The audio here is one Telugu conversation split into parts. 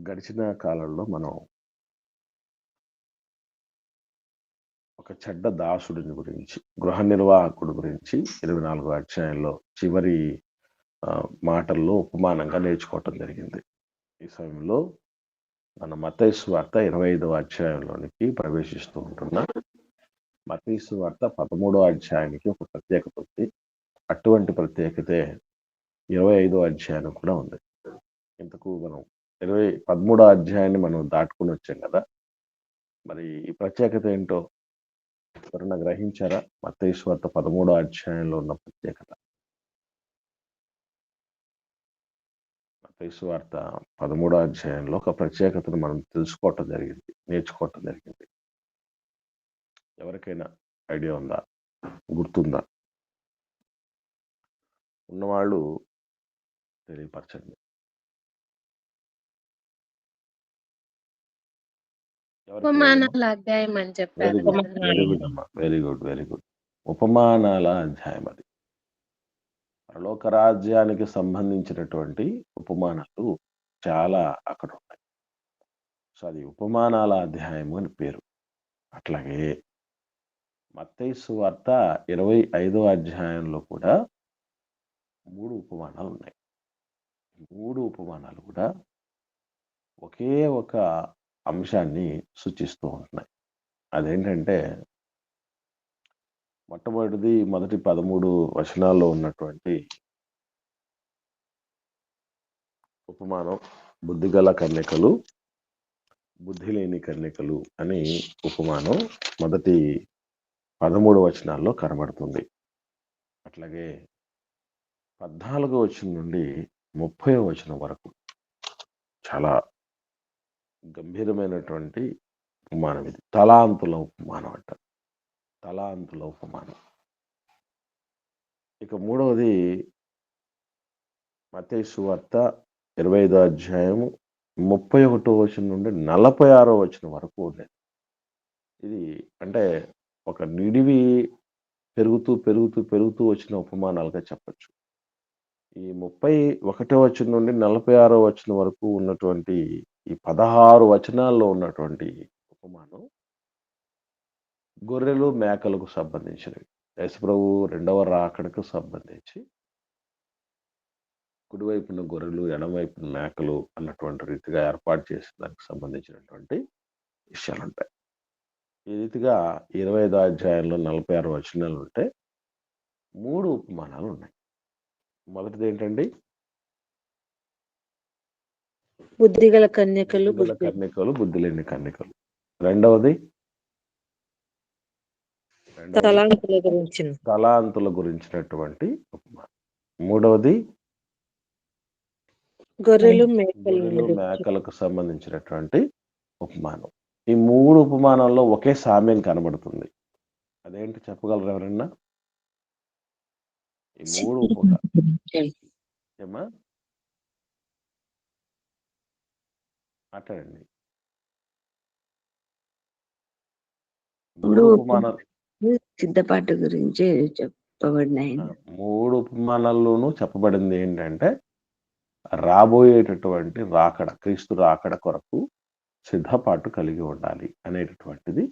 గడిచిన కాలంలో మనం ఒక చెడ్డ దాసుడిని గురించి, గృహ నిర్వాహకుడి గురించి 24 అధ్యాయంలో చివరి మాటల్లో ఉపమానంగా నేర్చుకోవటం జరిగింది. ఈ సమయంలో మన మత్తయి సువార్త 25వ అధ్యాయంలోనికి ప్రవేశిస్తూ ఉంటున్నాం. మత్తయి సువార్త 13వ అధ్యాయానికి ఒక ప్రత్యేకత ఉంది. అటువంటి ప్రత్యేకతే 25వ అధ్యాయం కూడా ఉంది. ఇంతకు మనం 13వ అధ్యాయాన్ని మనం దాటుకుని వచ్చాం కదా. మరి ఈ ప్రత్యేకత ఏంటో ఎవరన్నా గ్రహించారా? మత్తయి సువార్త 13వ అధ్యాయంలో ఉన్న ప్రత్యేకత. మత్తయి సువార్త 13వ అధ్యాయంలో ఒక ప్రత్యేకతను మనం తెలుసుకోవటం జరిగింది, నేర్చుకోవటం జరిగింది. ఎవరికైనా ఐడియా ఉందా? గుర్తుందా? ఉన్నవాళ్ళు తెలియపరచండి. ఉపమానాల అధ్యాయం అని చెప్పారు. వెరీ గుడ్ అమ్మా, వెరీ గుడ్, వెరీ గుడ్. ఉపమానాల అధ్యాయం అది. పరలోక రాజ్యానికి సంబంధించినటువంటి ఉపమానాలు చాలా అక్కడ ఉన్నాయి. సో అది ఉపమానాల అధ్యాయం అని పేరు. అట్లాగే మత్తయి సువార్త 25వ అధ్యాయంలో కూడా 3 ఉపమానాలు ఉన్నాయి. 3 ఉపమానాలు కూడా ఒకే ఒక అంశాన్ని సూచిస్తూ ఉంటున్నాయి. అదేంటంటే మొట్టమొదటిది మొదటి 13 వచనాల్లో ఉన్నటువంటి ఉపమానం బుద్ధిగల కన్యకలు, బుద్ధి లేని కన్యకలు అని ఉపమానం మొదటి 13 వచనాల్లో కనబడుతుంది. అట్లాగే 14వ వచనం నుండి 30వ వచనం వరకు చాలా గంభీరమైనటువంటి ఉపమానం ఇది. తలాంతుల ఉపమానం అంటారు. తలాంతుల ఉపమానం. ఇక మూడవది మత్తయి సువార్త 25వ అధ్యాయము 31వ వచనం నుండి 46వ వచనం వరకు ఉండేది. ఇది అంటే ఒక నిడివి పెరుగుతూ పెరుగుతూ పెరుగుతూ వచ్చిన ఉపమానాలుగా చెప్పచ్చు. ఈ 31వ వచనం నుండి 46వ వచనం వరకు ఉన్నటువంటి ఈ 16 వచనాల్లో ఉన్నటువంటి ఉపమానం గొర్రెలు మేకలకు సంబంధించినవి. యేసుప్రభు రెండవ రాకడకు సంబంధించి కుడివైపున గొర్రెలు, ఎడమవైపున మేకలు అన్నటువంటి రీతిగా ఏర్పాటు చేసిన దానికి సంబంధించినటువంటి విషయాలు ఉంటాయి. ఈ రీతిగా 25వ అధ్యాయంలో 46 వచనాలు ఉంటే 3 ఉపమానాలు ఉన్నాయి. మొదటిది ఏంటండి? బుద్ధిగల కన్యకలు, బుద్ధి లేని కన్యకలు. రెండవది తలాంతుల గురించినటువంటి ఉపమానం. మూడవది గొర్రెలు మేకలకు సంబంధించినటువంటి ఉపమానం. ఈ 3 ఉపమానాల్లో ఒకే సామ్యం కనబడుతుంది. అదేంటి చెప్పగలరు ఎవరన్నా? ఈ 3 ఏమా మాట్లాడండి. 3 ఉపమానాలు సిద్ధపాటు గురించి చెప్పబడినాయి. 3 ఉపమానాల్లోనూ చెప్పబడింది ఏంటంటే రాబోయేటటువంటి రాకడ, క్రీస్తు రాకడ కొరకు సిద్ధపాటు కలిగి ఉండాలి అనేటటువంటిది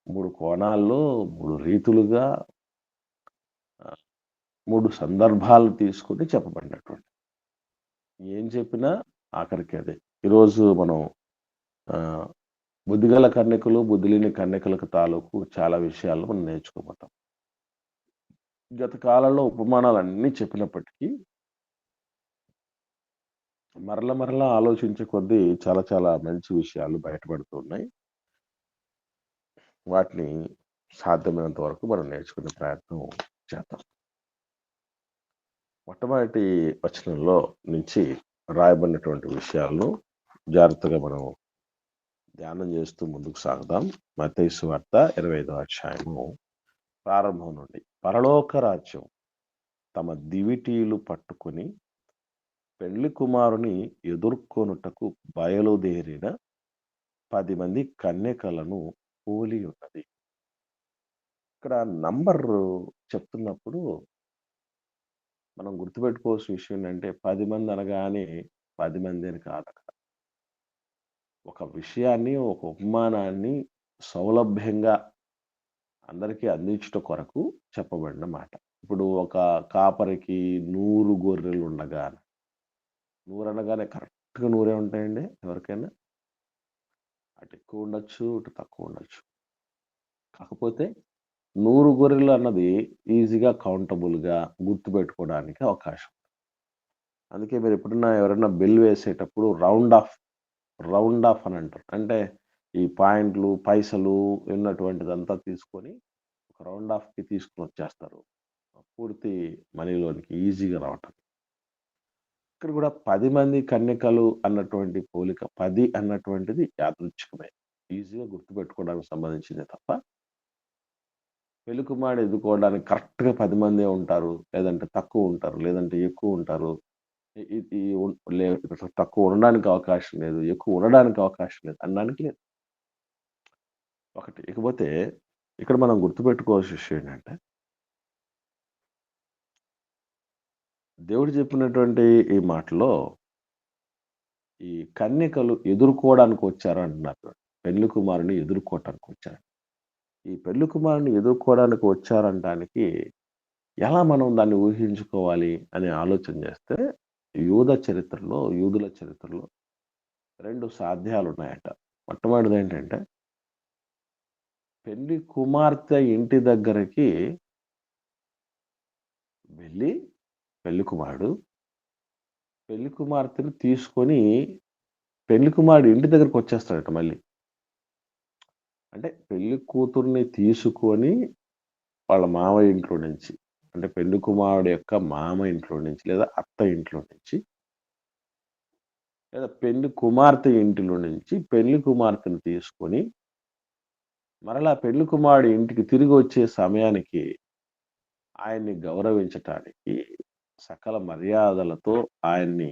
3 కోణాల్లో 3 రీతులుగా 3 సందర్భాలు తీసుకుని చెప్పబడినటువంటి. ఏం చెప్పినా ఆఖరికి అదే. ఈరోజు మనం బుద్ధిగల కన్యకలు, బుద్ధి లేని కన్యకలకు తాలూకు చాలా విషయాలు మనం నేర్చుకోబోతాం. గత కాలంలో ఉపమానాలు అన్నీ చెప్పినప్పటికీ మరల ఆలోచించే కొద్దీ చాలా చాలా మంచి విషయాలు బయటపడుతున్నాయి. వాటిని సాధ్యమైనంత వరకు మనం నేర్చుకునే ప్రయత్నం చేద్దాం. మొట్టమొదటి వచనంలో నుంచి రాయబడినటువంటి విషయాలను జాగ్రత్తగా మనం ధ్యానం చేస్తూ ముందుకు సాగుదాం. మత్తయి సువార్త 25వ అధ్యాయము ప్రారంభం నుండి. పరలోక రాజ్యం తమ దివిటీలు పట్టుకుని పెళ్లి కుమారుని ఎదుర్కొనుటకు బయలుదేరిన 10 మంది కన్యకలను పోలి ఉన్నది. ఇక్కడ నంబర్ చెప్తున్నప్పుడు మనం గుర్తుపెట్టుకోవాల్సిన విషయం ఏంటంటే 10 మంది అనగానే 10 మంది అని కాదు. అక్కడ ఒక విషయాన్ని, ఒక ఉపమానాన్ని సౌలభ్యంగా అందరికీ అందించుట కొరకు చెప్పబడిన మాట. ఇప్పుడు ఒక కాపరికి 100 గొర్రెలు ఉండగా 100 అనగానే కరెక్ట్‌గా 100 ఉంటాయండి ఎవరికైనా? అటు ఎక్కువ ఉండొచ్చు, ఇటు తక్కువ ఉండొచ్చు. కాకపోతే 100 గొర్రెలు అన్నది ఈజీగా కౌంటబుల్‌గా గుర్తుపెట్టుకోవడానికి అవకాశం. అందుకే మీరు ఎప్పుడన్నా ఎవరైనా బెల్ వేసేటప్పుడు రౌండ్ ఆఫ్ అని అంటారు. అంటే ఈ పాయింట్లు, పైసలు ఉన్నటువంటిదంతా తీసుకొని ఒక రౌండ్ ఆఫ్‌కి తీసుకొనొచ్చేస్తారు. పూర్తి మనీలోనికి ఈజీగా రావటం. ఇక్కడ కూడా 10 మంది కన్యకలు అన్నటువంటి పోలిక 10 అన్నటువంటిది యాదృచ్ఛికమే. ఈజీగా గుర్తుపెట్టుకోవడానికి సంబంధించిందే తప్ప పెళ్లి కుమారుడు ఎదుర్కోవడానికి కరెక్ట్‌గా 10 మందే ఉంటారు. లేదంటే తక్కువ ఉంటారు. లేదంటే ఎక్కువ ఉంటారు. ఇ ఇ ఈ ఉన్ లే తక్కువ ఉండడానికి అవకాశం లేదు. ఎక్కువ ఉండడానికి అవకాశం లేదు అనడానికి లేదు. ఒకటి. ఇకపోతే ఇక్కడ మనం గుర్తుపెట్టుకోవాల్సిన విషయం ఏంటంటే దేవుడు చెప్పినటువంటి ఈ మాటలో ఈ కన్యకలు ఎదుర్కోవడానికి వచ్చారు అంటున్నారు. పెళ్లి కుమారుని ఎదుర్కోవటానికి వచ్చారు. ఈ పెళ్లి కుమారుని ఎదుర్కోవడానికి వచ్చారనటానికి ఎలా మనం దాన్ని ఊహించుకోవాలి అని ఆలోచన చేస్తే యూదుల చరిత్రలో 2 సాధ్యాలున్నాయట. మొట్టమొదటిదేంటంటే పెళ్లి కుమార్తె ఇంటి దగ్గరికి వెళ్ళి పెళ్లి కుమారుడు పెళ్లి కుమార్తెను తీసుకొని పెళ్లి కుమారుడు ఇంటి దగ్గరికి వచ్చేస్తాడట మళ్ళీ. అంటే పెళ్లి కూతుర్ని తీసుకొని వాళ్ళ మామయ్య ఇంట్లో నుంచి, అంటే పెళ్లి కుమారుడు యొక్క మామ ఇంట్లో నుంచి లేదా అత్త ఇంట్లో నుంచి, లేదా పెళ్లి కుమార్తె ఇంటిలో నుంచి పెళ్లి కుమార్తెను తీసుకొని మరలా పెళ్లి కుమారుడు ఇంటికి తిరిగి వచ్చే సమయానికి ఆయన్ని గౌరవించటానికి సకల మర్యాదలతో ఆయన్ని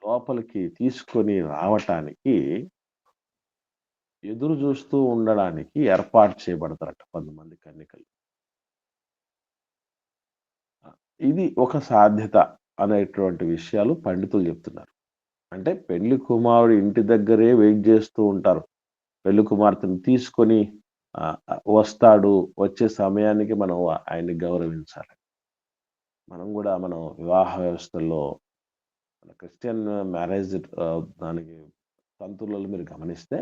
లోపలికి తీసుకొని రావటానికి ఎదురు చూస్తూ ఉండడానికి ఏర్పాటు చేయబడతారట కొంతమంది కన్యకలు. ఇది ఒక సాధ్యత అనేటువంటి విషయాలు పండితులు చెప్తున్నారు. అంటే పెళ్లి కుమారుడు ఇంటి దగ్గరే వెయిట్ చేస్తూ ఉంటారు. పెళ్లి కుమార్తెను తీసుకొని వస్తాడు, వచ్చే సమయానికి మనం ఆయన్ని గౌరవించాలి. మనం కూడా మనం వివాహ వ్యవస్థల్లో క్రిస్టియన్ మ్యారేజ్ దానికి తంతులలో మీరు గమనిస్తే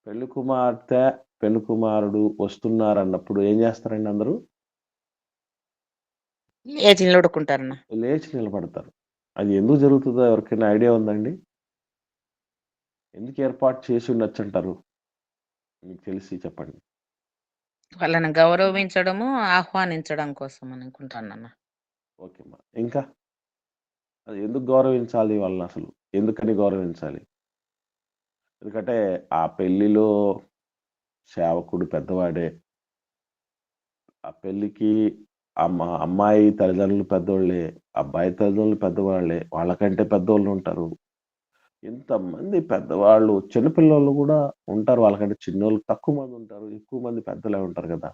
పెళ్లి కుమార్తె, పెళ్లి కుమారుడు వస్తున్నారన్నప్పుడు ఏం చేస్తారండి అందరూ? లేచి నిలబడతారు. అది ఎందుకు జరుగుతుందో ఎవరికైనా ఐడియా ఉందండి? ఎందుకు ఏర్పాటు చేసి ఉండొచ్చంటారు? మీకు తెలిసి చెప్పండి. వాళ్ళని గౌరవించడము, ఆహ్వానించడం కోసం అనుకుంటానన్న. ఓకే అమ్మా. ఇంకా అది ఎందుకు గౌరవించాలి వాళ్ళని అసలు? ఎందుకని గౌరవించాలి? ఎందుకంటే ఆ పెళ్లిలో సేవకుడు పెద్దవాడే. ఆ పెళ్ళికి అమ్మాయి తల్లిదండ్రులు పెద్దోళ్ళే, అబ్బాయి తల్లిదండ్రులు పెద్దవాళ్ళే, వాళ్ళకంటే పెద్దోళ్ళు ఉంటారు. ఇంతమంది పెద్దవాళ్ళు, చిన్నపిల్లోళ్ళు కూడా ఉంటారు. వాళ్ళకంటే చిన్నోళ్ళు తక్కువ మంది ఉంటారు. ఎక్కువ మంది పెద్దలే ఉంటారు కదా!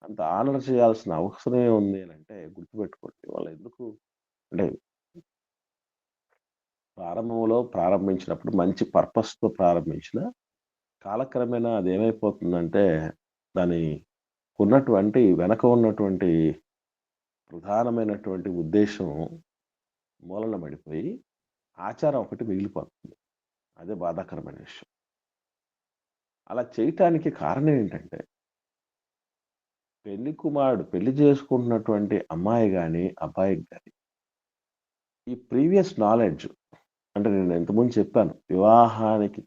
అంత ఆనర్ చేయాల్సిన అవసరమే ఉంది అనంటే గుర్తుపెట్టుకోండి. వాళ్ళు ఎందుకు అంటే ప్రారంభించినప్పుడు మంచి పర్పస్‌తో ప్రారంభించిన కాలక్రమేణా అదేమైపోతుందంటే దాని వెనక ఉన్నటువంటి ప్రధానమైనటువంటి ఉద్దేశ్యం మూలన పడిపోయి ఆచారం ఒకటి మిగిలిపోతుంది. అదే బాధాకరమైన విషయం. అలా చేయటానికి కారణం ఏంటంటే పెళ్లి కుమారుడు పెళ్లి చేసుకుంటున్నటువంటి అమ్మాయి గాని, అబ్బాయికి గాని ఈ ప్రీవియస్ నాలెడ్జ్, అంటే నేను ఇంతకుముందు చెప్పాను.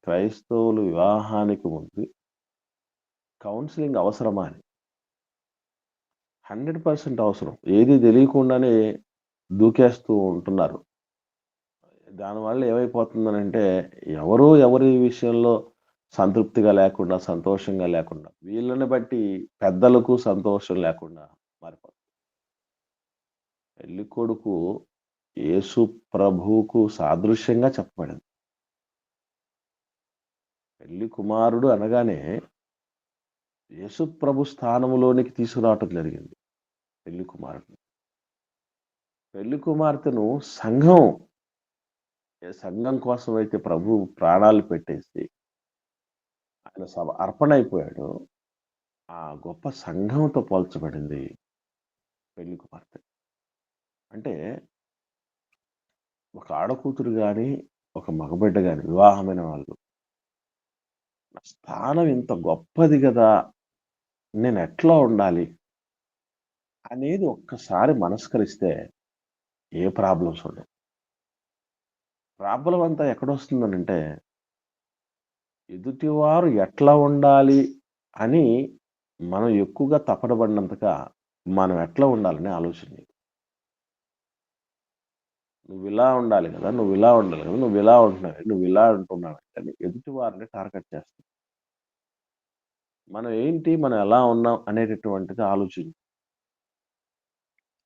క్రైస్తవులు వివాహానికి ముందు కౌన్సిలింగ్ అవసరమా అని. 100% అవసరం. ఏది తెలియకుండానే దూకేస్తూ ఉంటున్నారు. దానివల్ల ఏమైపోతుందనంటే ఎవరి విషయంలో సంతృప్తిగా లేకుండా, సంతోషంగా లేకుండా, వీళ్ళని బట్టి పెద్దలకు సంతోషం లేకుండా మారిపోతుంది. పెళ్లి కొడుకు యేసు ప్రభువుకు సాదృశ్యంగా చెప్పబడింది. పెళ్లి కుమారుడు అనగానే యేసు ప్రభు స్థానములోనికి తీసుకురావటం జరిగింది పెళ్లి కుమారుడిని. పెళ్లి కుమార్తెను సంఘం సంఘం కోసం అయితే ప్రభు ప్రాణాలు పెట్టేసి ఆయన అర్పణ అయిపోయాడు, ఆ గొప్ప సంఘంతో పోల్చబడింది పెళ్లి కుమార్తె. అంటే ఒక ఆడకూతురు గాని, ఒక మగబిడ్డ గాని, వివాహమైన వాళ్ళు నా స్థానం ఇంత గొప్పది కదా, నేను ఎట్లా ఉండాలి అనేది ఒక్కసారి మనస్కరిస్తే ఏ ప్రాబ్లమ్స్ ఉండవు. ప్రాబ్లం అంతా ఎక్కడొస్తుందనంటే ఎదుటివారు ఎట్లా ఉండాలి అని మనం ఎక్కువగా తపనబడినంతగా మనం ఎట్లా ఉండాలని ఆలోచన లేదు. నువ్వు ఇలా ఉండాలి కదా, నువ్వు ఇలా ఉండాలి కదా, నువ్వు ఇలా ఉంటున్నావు, నువ్వు ఇలా ఉంటున్నావు అని ఎదుటి వారిని టార్గెట్ చేస్తాం. మనం ఏంటి, మనం ఎలా ఉన్నాం అనేటటువంటిది ఆలోచన.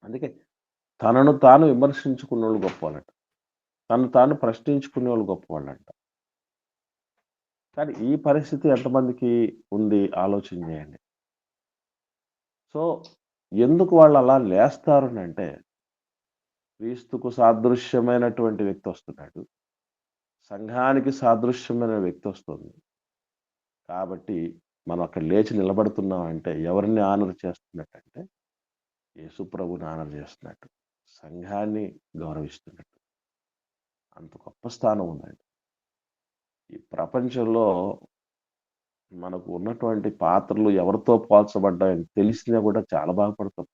అందుకే తనను తాను విమర్శించుకునే వాళ్ళు గొప్పవాళ్ళంట, తను తాను ప్రశ్నించుకునే వాళ్ళు గొప్పవాళ్ళంట. కానీ ఈ పరిస్థితి ఎంతమందికి ఉంది ఆలోచన చేయండి. సో ఎందుకు వాళ్ళు అలా లేస్తారు అంటే క్రీస్తుకు సాదృశ్యమైనటువంటి వ్యక్తి వస్తున్నాడు, సంఘానికి సాదృశ్యమైన వ్యక్తి వస్తుంది. కాబట్టి మనం అక్కడ లేచి నిలబడుతున్నాం అంటే ఎవరిని ఆనర్ చేస్తున్నట్టంటే యేసు ప్రభుని ఆనర్ చేస్తున్నట్టు, సంఘాన్ని గౌరవిస్తున్నట్టు. అంత గొప్ప స్థానం ఉందండి ఈ ప్రపంచంలో. మనకు ఉన్నటువంటి పాత్రలు ఎవరితో పోల్చబడ్డాయని తెలిసినా కూడా చాలా బాగుపడతాం,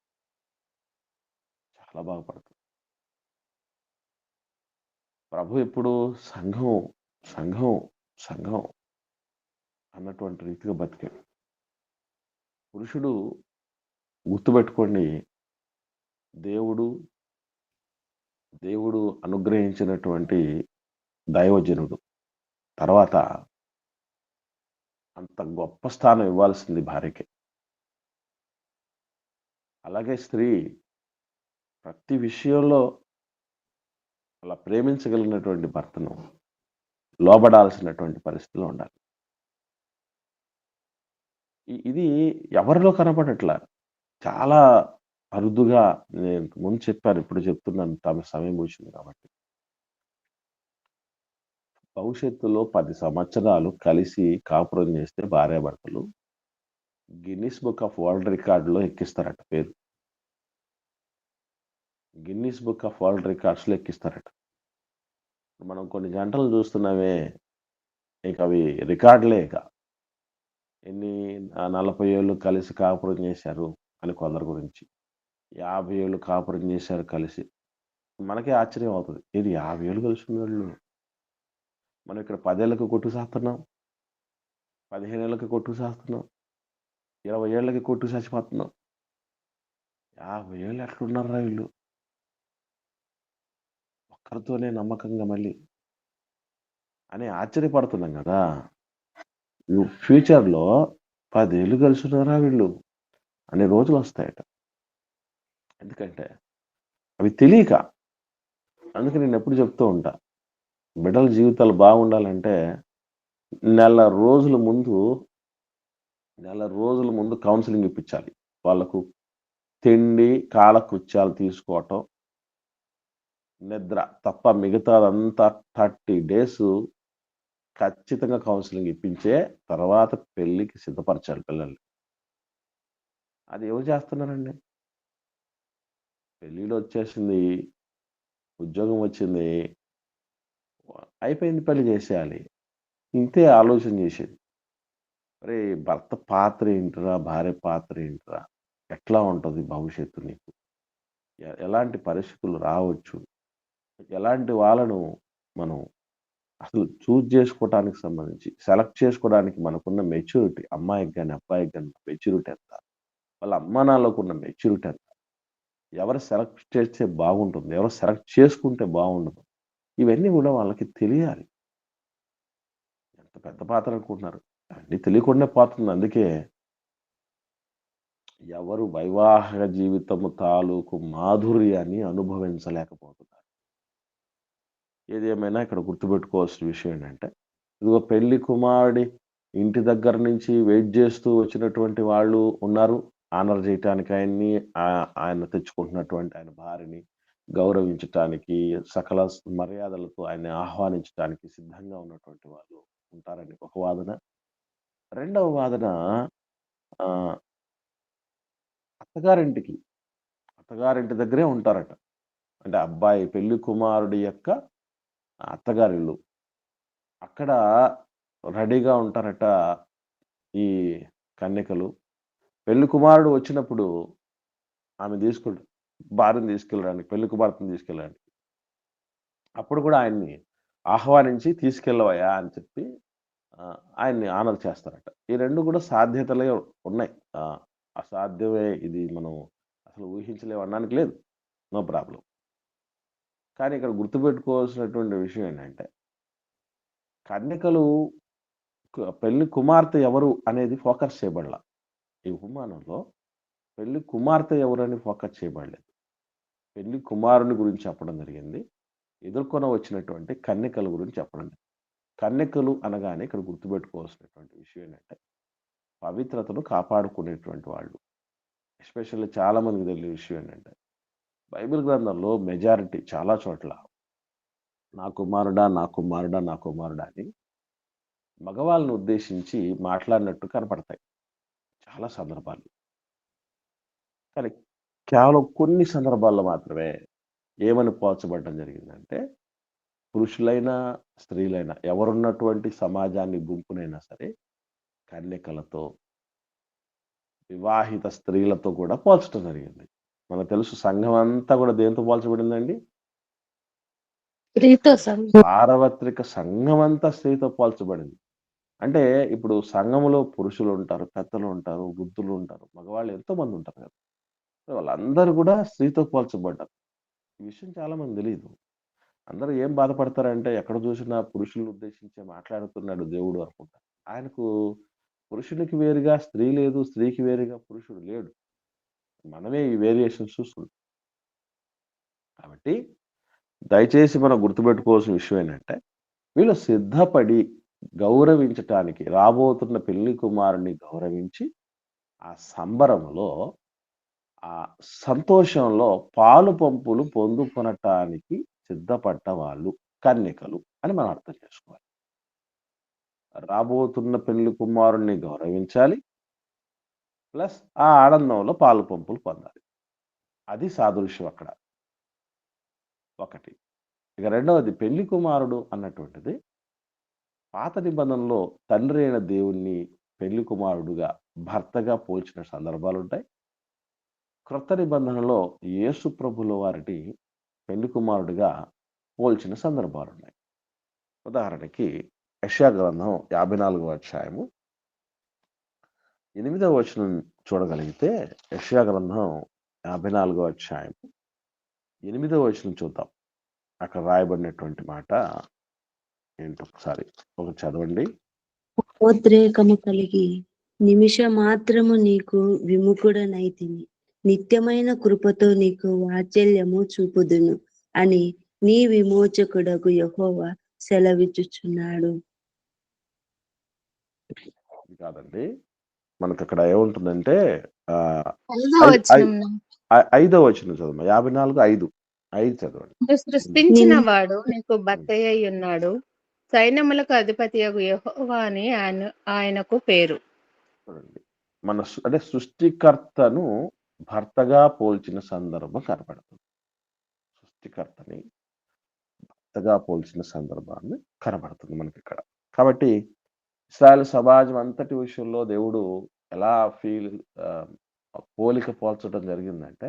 చాలా బాగుపడతాం. ప్రభు ఎప్పుడు సంఘం సంఘం సంఘం అన్నటువంటి రీతిగా బతికాడు. పురుషుడు గుర్తుపెట్టుకోండి, దేవుడు దేవుడు అనుగ్రహించినటువంటి దైవజనుడు. తర్వాత అంత గొప్ప స్థానం ఇవ్వాల్సింది భార్యకి. అలాగే స్త్రీ ప్రతి విషయంలో అలా ప్రేమించగలిగినటువంటి భర్తను లోబడాల్సినటువంటి పరిస్థితిలో ఉండాలి. ఇది ఎవరిలో కనపడట్లా, చాలా అరుదుగా. నేను ముందు చెప్పాను, ఇప్పుడు చెప్తున్నాను, తమ సమయం వచ్చింది కాబట్టి. భవిష్యత్తులో 10 సంవత్సరాలు కలిసి కాపురం చేస్తే భార్యాభర్తలు గిన్నిస్ బుక్ ఆఫ్ వరల్డ్ రికార్డులో ఎక్కిస్తారట పేరు. గిన్నిస్ బుక్ ఆఫ్ వరల్డ్ రికార్డ్స్లో ఎక్కిస్తారట. మనం కొన్ని గంటలు చూస్తున్నామే, ఇక అవి రికార్డులే. ఇక ఎన్ని 40 ఏళ్ళు కలిసి కాపురం చేశారు అని కొందరి గురించి, 50 ఏళ్ళు కాపురం చేశారు కలిసి. మనకే ఆశ్చర్యం అవుతుంది, ఇది 50 ఏళ్ళు కలిసి వాళ్ళు. మనం ఇక్కడ 10 ఏళ్ళకి కొట్టు చేస్తున్నాం, 15 ఏళ్ళకి కొట్టు చేస్తున్నాం, 20 ఏళ్ళకి కొట్టు చచ్చిపోతున్నాం. 50 ఏళ్ళు ఎట్లున్నారా వీళ్ళు, ఒక్కరితోనే నమ్మకంగా మళ్ళీ అని ఆశ్చర్యపడుతున్నాం కదా. ఫ్యూచర్లో 10 ఏళ్ళు కలిసి ఉన్నారా వీళ్ళు అనే రోజులు వస్తాయట. ఎందుకంటే అవి తెలియక. అందుకే నేను ఎప్పుడు చెప్తూ ఉంటా, బిడ్డల జీవితాలు బాగుండాలంటే నెల రోజుల ముందు కౌన్సిలింగ్ ఇప్పించాలి. వాళ్ళకు తిండి, కాలకృత్యాలు తీసుకోవటం, నిద్ర తప్ప మిగతాదంతా 30 డేస్ ఖచ్చితంగా కౌన్సిలింగ్ ఇప్పించే తర్వాత పెళ్లికి సిద్ధపరచాలి పిల్లల్ని. అది ఎవరు చేస్తున్నారండి? పెళ్ళిలో వచ్చేసింది, ఉద్యోగం వచ్చింది, అయిపోయింది, పెళ్లి చేసేయాలి, ఇంతే ఆలోచన చేసేది. అరే భర్త పాత్ర ఏంటిరా, భార్య పాత్ర ఏంటిరా, ఎట్లా ఉంటుంది భవిష్యత్తు, నీకు ఎలాంటి పరిస్థితులు రావచ్చు, ఎలాంటి వాళ్ళను మనం అసలు చూజ్ చేసుకోవడానికి సంబంధించి, సెలెక్ట్ చేసుకోవడానికి మనకున్న మెచ్యూరిటీ, అమ్మాయికి కానీ అబ్బాయికి కానీ మెచ్యూరిటీ ఎంత, వాళ్ళ అమ్మా నాన్నలకు ఉన్న మెచ్యూరిటీ ఎంత, ఎవరు సెలెక్ట్ చేస్తే బాగుంటుంది, ఎవరు సెలెక్ట్ చేసుకుంటే బాగుండదు, ఇవన్నీ కూడా వాళ్ళకి తెలియాలి. ఎంత పెద్ద పాత్ర అనుకుంటున్నారు, అన్నీ తెలియకుండా పోతుంది. అందుకే ఎవరు వైవాహిక జీవితము తాలూకు మాధుర్యాన్ని అనుభవించలేకపోతున్నారు. ఏదేమైనా ఇక్కడ గుర్తుపెట్టుకోవాల్సిన విషయం ఏంటంటే, ఇదిగో పెళ్లి కుమారుడి ఇంటి దగ్గర నుంచి వెయిట్ చేస్తూ వచ్చినటువంటి వాళ్ళు ఉన్నారు, ఆనర్ చేయటానికి ఆయన్ని, ఆయన తెచ్చుకుంటున్నటువంటి ఆయన భార్యని. గౌరవించటానికి, సకల మర్యాదలతో ఆయన్ని ఆహ్వానించటానికి సిద్ధంగా ఉన్నటువంటి వాళ్ళు ఉంటారని ఒక వాదన. రెండవ వాదన ఆహ్, అత్తగారింటికి అత్తగారింటి దగ్గరే ఉంటారట. అంటే అబ్బాయి పెళ్లి కుమారుడి యొక్క అత్తగారిల్లు. అక్కడ రెడీగా ఉంటారట ఈ కన్యకలు. పెళ్లి కుమారుడు వచ్చినప్పుడు ఆమె భార్యను తీసుకెళ్ళడానికి, పెళ్లి కుమార్తెను తీసుకెళ్ళడానికి. అప్పుడు కూడా ఆయన్ని ఆహ్వానించి తీసుకెళ్ళవయ్యా అని చెప్పి ఆయన్ని ఆనర్ చేస్తారట. ఈ 2 కూడా సాధ్యతలే ఉన్నాయి. అసాధ్యమే ఇది, మనం అసలు ఊహించలేము అనడానికి లేదు. No problem. కానీ ఇక్కడ గుర్తుపెట్టుకోవాల్సినటువంటి విషయం ఏంటంటే, కన్యకలు పెళ్లి కుమార్తె ఎవరు అనేది ఫోకస్ చేయబడలా. ఈ ఉపమానంలో పెళ్లి కుమార్తె ఎవరని ఫోకస్ చేయబడలేదు. పెళ్లి కుమారుని గురించి చెప్పడం జరిగింది. ఎదుర్కొని వచ్చినటువంటి కన్యకల గురించి చెప్పడం జరిగింది. కన్యకలు అనగానే ఇక్కడ గుర్తుపెట్టుకోవాల్సినటువంటి విషయం ఏంటంటే, పవిత్రతను కాపాడుకునేటువంటి వాళ్ళు. ఎస్పెషల్లీ చాలా మందికి తెలియని విషయం ఏంటంటే, బైబిల్ గ్రంథంలో మెజారిటీ చాలా చోట్ల నా కుమారుడా, నా కుమారుడా, నా కుమారుడా అని మగవాళ్ళని ఉద్దేశించి మాట్లాడినట్టు కనపడతాయి చాలా సందర్భాలు. కానీ కేవలం కొన్ని సందర్భాల్లో మాత్రమే ఏమని పోల్చబడడం జరిగిందంటే, పురుషులైనా స్త్రీలైనా ఎవరున్నటువంటి సమాజాన్ని గుంపునైనా సరే కన్యకలతో, వివాహిత స్త్రీలతో కూడా పోల్చడం జరిగింది. మనకు తెలుసు సంఘం అంతా కూడా దేంతో పోల్చబడిందండి? స్త్రీతో సార్వత్రిక సంఘం అంతా స్త్రీతో పోల్చబడింది. అంటే ఇప్పుడు సంఘములో పురుషులు ఉంటారు, పెద్దలు ఉంటారు, వృద్ధులు ఉంటారు, మగవాళ్ళు ఎంతో మంది ఉంటారు కదా. వాళ్ళందరూ కూడా స్త్రీతో పోల్చబడ్డారు. ఈ విషయం చాలా మంది తెలియదు. అందరూ ఏం బాధపడతారంటే, ఎక్కడ చూసినా పురుషులను ఉద్దేశించి మాట్లాడుతున్నాడు దేవుడు అనుకుంటారు. ఆయనకు పురుషునికి వేరుగా స్త్రీ లేదు, స్త్రీకి వేరుగా పురుషుడు లేడు. మనమే ఈ వేరియేషన్స్ చూస్తున్నాం. కాబట్టి దయచేసి మనం గుర్తుపెట్టుకోవాల్సిన విషయం ఏంటంటే, వీళ్ళు సిద్ధపడి గౌరవించటానికి, రాబోతున్న పెళ్లి కుమారుని గౌరవించి ఆ సంబరంలో, ఆ సంతోషంలో పాలు పంపులు పొందుకొనటానికి సిద్ధపడ్డ వాళ్ళు కన్యకలు అని మనం అర్థం చేసుకోవాలి. రాబోతున్న పెళ్లి కుమారుణ్ణి గౌరవించాలి, ప్లస్ ఆ ఆనందంలో పాలు పంపులు పొందాలి. అది సాదృశ్యం అక్కడ ఒకటి. ఇక రెండవది, పెళ్లి కుమారుడు అన్నటువంటిది పాత నిబంధనలో తండ్రి అయిన దేవుణ్ణి పెళ్లి కుమారుడుగా, భర్తగా పోల్చిన సందర్భాలు ఉంటాయి. క్రొత్త నిబంధనలో యేసు ప్రభుల వారిని పెళ్లి కుమారుడిగా పోల్చిన సందర్భాలు ఉన్నాయి. ఉదాహరణకి యెషయా గ్రంథం 54వ అధ్యాయము 8వ వచనం చూడగలిగితే, యెషయా గ్రంథం 54వ అధ్యాయం 8వ వచనం చూద్దాం. అక్కడ రాయబడినటువంటి మాట ఏంటో ఒకసారి చదవండి. ఉద్రేకము కలిగి నిమిష మాత్రము నీకు విముఖుడనైతిని, నిత్యమైన కృపతో నీకు వాత్సల్యము చూపుదును అని నీ విమోచకుడకు యెహోవా సెలవిచ్చుచున్నాడు. కాదండి, మనకు అక్కడ ఏముంటుందంటే 5వ వచనం చదవండి. 54:5 చదవండి. సృష్టించిన వాడు నీకు భర్తయ్య ఉన్నాడు, సైన్యములకు అధిపతియగు యెహోవా అని ఆయనకు పేరు. చూడండి, అంటే సృష్టికర్తను భర్తగా పోల్చిన సందర్భం కనబడుతుంది. సృష్టికర్తని భర్తగా పోల్చిన సందర్భాన్ని కనబడుతుంది మనకి ఇక్కడ. కాబట్టి ఇశ్రాయేలు సమాజం అంతటి విషయంలో దేవుడు ఎలా పోలిక పోల్చడం జరిగిందంటే,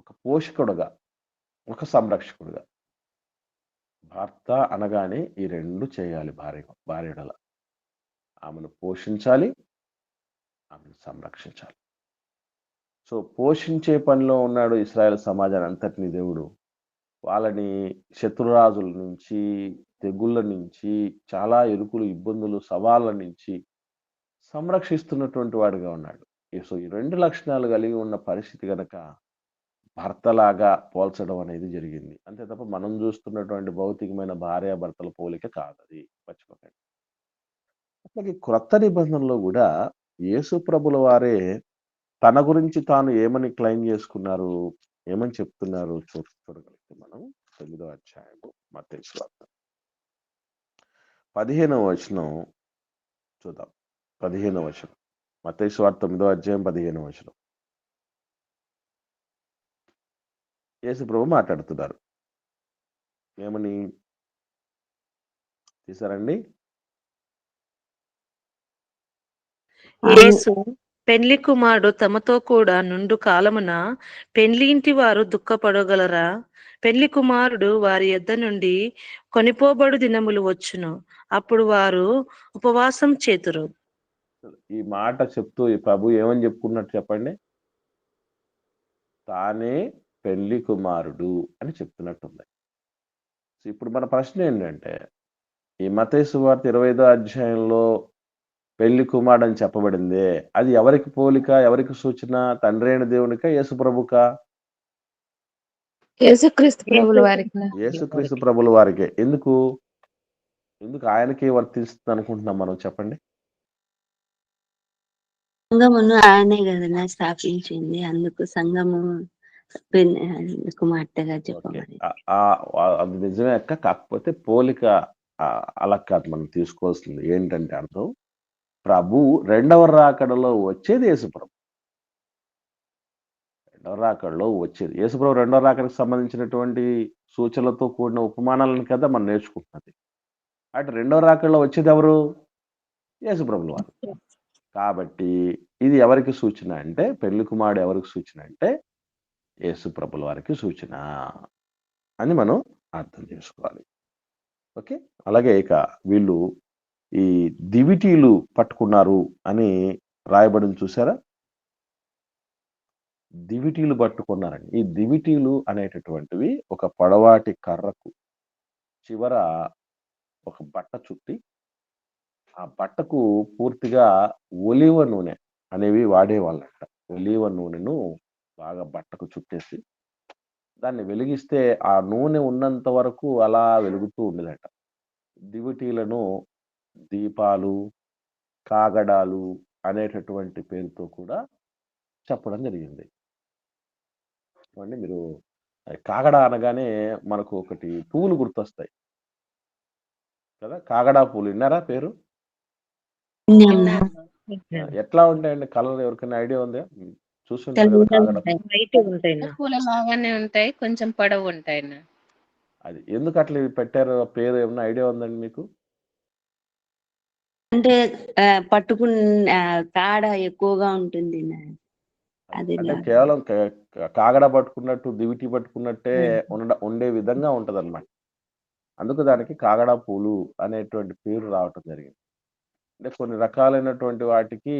ఒక పోషకుడుగా, ఒక సంరక్షకుడుగా. భర్త అనగానే ఈ 2 చేయాలి. భార్యడల ఆమెను పోషించాలి, ఆమెను సంరక్షించాలి. సో పోషించే పనిలో ఉన్నాడు ఇశ్రాయేలు సమాజాన్ని అంతటిని దేవుడు. వాళ్ళని శత్రురాజుల నుంచి, తెగుళ్ళ నుంచి, చాలా ఇరుకులు, ఇబ్బందులు, సవాళ్ళ నుంచి సంరక్షిస్తున్నటువంటి వాడిగా ఉన్నాడు. సో ఈ 2 లక్షణాలు కలిగి ఉన్న పరిస్థితి కనుక భర్తలాగా పోల్చడం అనేది జరిగింది. అంతే తప్ప మనం చూస్తున్నటువంటి భౌతికమైన భార్యాభర్తల పోలిక కాదది, మర్చిపోకండి. అట్లాగే క్రొత్త నిబంధనలో కూడా యేసు ప్రభుల వారే తన గురించి తాను ఏమని క్లెయిమ్ చేసుకున్నారు? ఏమని చెప్తున్నారు చూడగలిగితే మనం 9వ అధ్యాయము మత్తయి సువార్త 15వ వచనం చూద్దాం. 15వ వచనం మత్తయి సువార్త 9వ అధ్యాయం 15వ వచనం. యేసు ప్రభు మాట్లాడుతున్నారు. ఏమని తీసారండి? యేసు పెండ్లి కుమారుడు తమతో కూడా నుండు కాలమున పెండ్లి ఇంటి వారు దుఃఖపడగలరా? పెండ్లి కుమారుడు వారి యొద్ద నుండి కొనిపోబడు దినములు వచ్చును, అప్పుడు వారు ఉపవాసం చేతురు. ఈ మాట చెప్తూ ఈ ప్రభు ఏమని చెప్పుకున్నట్టు చెప్పండి? తానే పెళ్లి కుమారుడు అని చెప్తున్నట్టుంది. ఇప్పుడు మన ప్రశ్న ఏంటంటే, ఈ మత్తయి సువార్త 25వ అధ్యాయంలో పెళ్లి కుమారుడు అని చెప్పబడిందే, అది ఎవరికి పోలిక, ఎవరికి సూచన? తండ్రి అయిన దేవునికా, యేసు ప్రభుకా? యేసుక్రీస్తు ప్రభుల వారికి. యేసుక్రీస్తు ప్రభుల వారికే. ఎందుకు ఆయనకే వర్తిస్తుంది అనుకుంటున్నాం మనం, చెప్పండి? సంఘమును ఆయనే కదన్నా స్థాపించింది, అందుకు సంఘము కుమార్తెగా చెప్పబడింది. అది నిజమే అక్క. కాకపోతే పోలిక అలా కాదు మనం తీసుకోవాల్సింది. ఏంటంటే అర్థం, ప్రభు రెండవ రాకడలో వచ్చేది యేసుప్రభు. రెండవ రాకడలో వచ్చేది యేసుప్రభు. రెండవ రాకడకు సంబంధించినటువంటి సూచనలతో కూడిన ఉపమానాలను కదా మనం నేర్చుకుంటున్నది. అటు రెండవ రాకడలో వచ్చేది ఎవరు? యేసుప్రభుల వారు. కాబట్టి ఇది ఎవరికి సూచన అంటే, పెళ్లి కుమారుడు ఎవరికి సూచన అంటే యేసుప్రభుల వారికి సూచన అని మనం అర్థం చేసుకోవాలి. ఓకే. అలాగే ఇక వీళ్ళు ఈ దివిటీలు పట్టుకున్నారు అని రాయబడింది, చూసారా? దివిటీలు పట్టుకున్నారండి. ఈ దివిటీలు అనేటటువంటివి ఒక పొడవాటి కర్రకు చివర ఒక బట్ట చుట్టి, ఆ బట్టకు పూర్తిగా ఒలివ నూనె అనేవి వాడేవాళ్ళంట. ఒలివ నూనెను బాగా బట్టకు చుట్టేసి దాన్ని వెలిగిస్తే ఆ నూనె ఉన్నంత వరకు అలా వెలుగుతూ ఉండేదట. దివిటీలను దీపాలు, కాగడాలు అనేటటువంటి పేరుతో కూడా చెప్పడం జరిగింది. చూడండి, మీరు కాగడా అనగానే మనకు ఒకటి పువ్వులు గుర్తొస్తాయి కదా. కాగడా పువ్వులు విన్నారా పేరు? ఎట్లా ఉంటాయండి కలర్? ఎవరికైనా ఐడియా ఉందా? చూస్తుంటారు కదా కాగడా. పూల లాగానే ఉంటాయి, కొంచెం పొడవు ఉంటాయి. అది ఎందుకు అట్లా పెట్టారు పేరు, ఏమన్నా ఐడియా ఉందండి మీకు? అంటే పట్టుకున్న కాడ ఎక్కువగా ఉంటుంది. అది అంటే కేవలం కాగడ పట్టుకున్నట్టు, దివిటి పట్టుకున్నట్టే ఉండే విధంగా ఉంటది అనమాట. అందుకు దానికి కాగడా పూలు అనేటువంటి పేరు రావటం జరిగింది. అంటే కొన్ని రకాలైనటువంటి వాటికి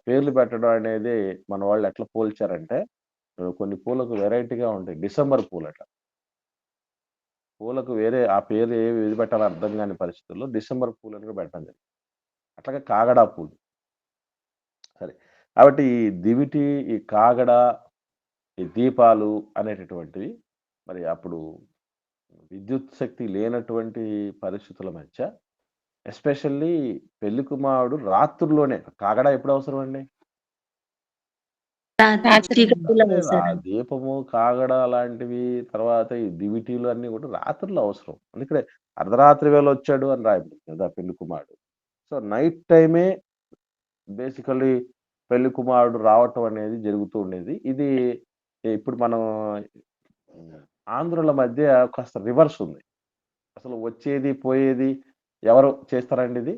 పేర్లు పెట్టడం అనేది మన వాళ్ళు ఎట్లా పోల్చారంటే, కొన్ని పూలకు వెరైటీగా ఉంటాయి. డిసెంబర్ పూలట. పూలకు వేరే ఆ పేరు ఏది పెట్టాలో అర్థం కాని పరిస్థితుల్లో డిసెంబర్ పూలను కూడా పెట్టడం జరిగింది. అట్లాగే కాగడా పూలు. సరే, కాబట్టి ఈ దివిటి, ఈ కాగడ, ఈ దీపాలు అనేటటువంటివి మరి అప్పుడు విద్యుత్ శక్తి లేనటువంటి పరిస్థితుల మధ్య, ఎస్పెషల్లీ పెళ్లి కుమారుడు రాత్రుల్లోనే. కాగడా ఎప్పుడు అవసరం అండి? దీపము, కాగడ లాంటివి, తర్వాత ఈ దివిటీలు అన్ని కూడా రాత్రుల్లో అవసరం. అందుకనే అర్ధరాత్రి వేళ వచ్చాడు అని రాయబడింది కదా పెళ్లి కుమారుడు. సో నైట్ టైమే బేసికల్లీ పెళ్లి కుమారుడు రావటం అనేది జరుగుతూ ఉండేది. ఇది ఇప్పుడు మనం ఆంధ్రుల మధ్య కాస్త రివర్స్ ఉంది. అసలు వచ్చేది పోయేది ఎవరు చేస్తారండి ఇది?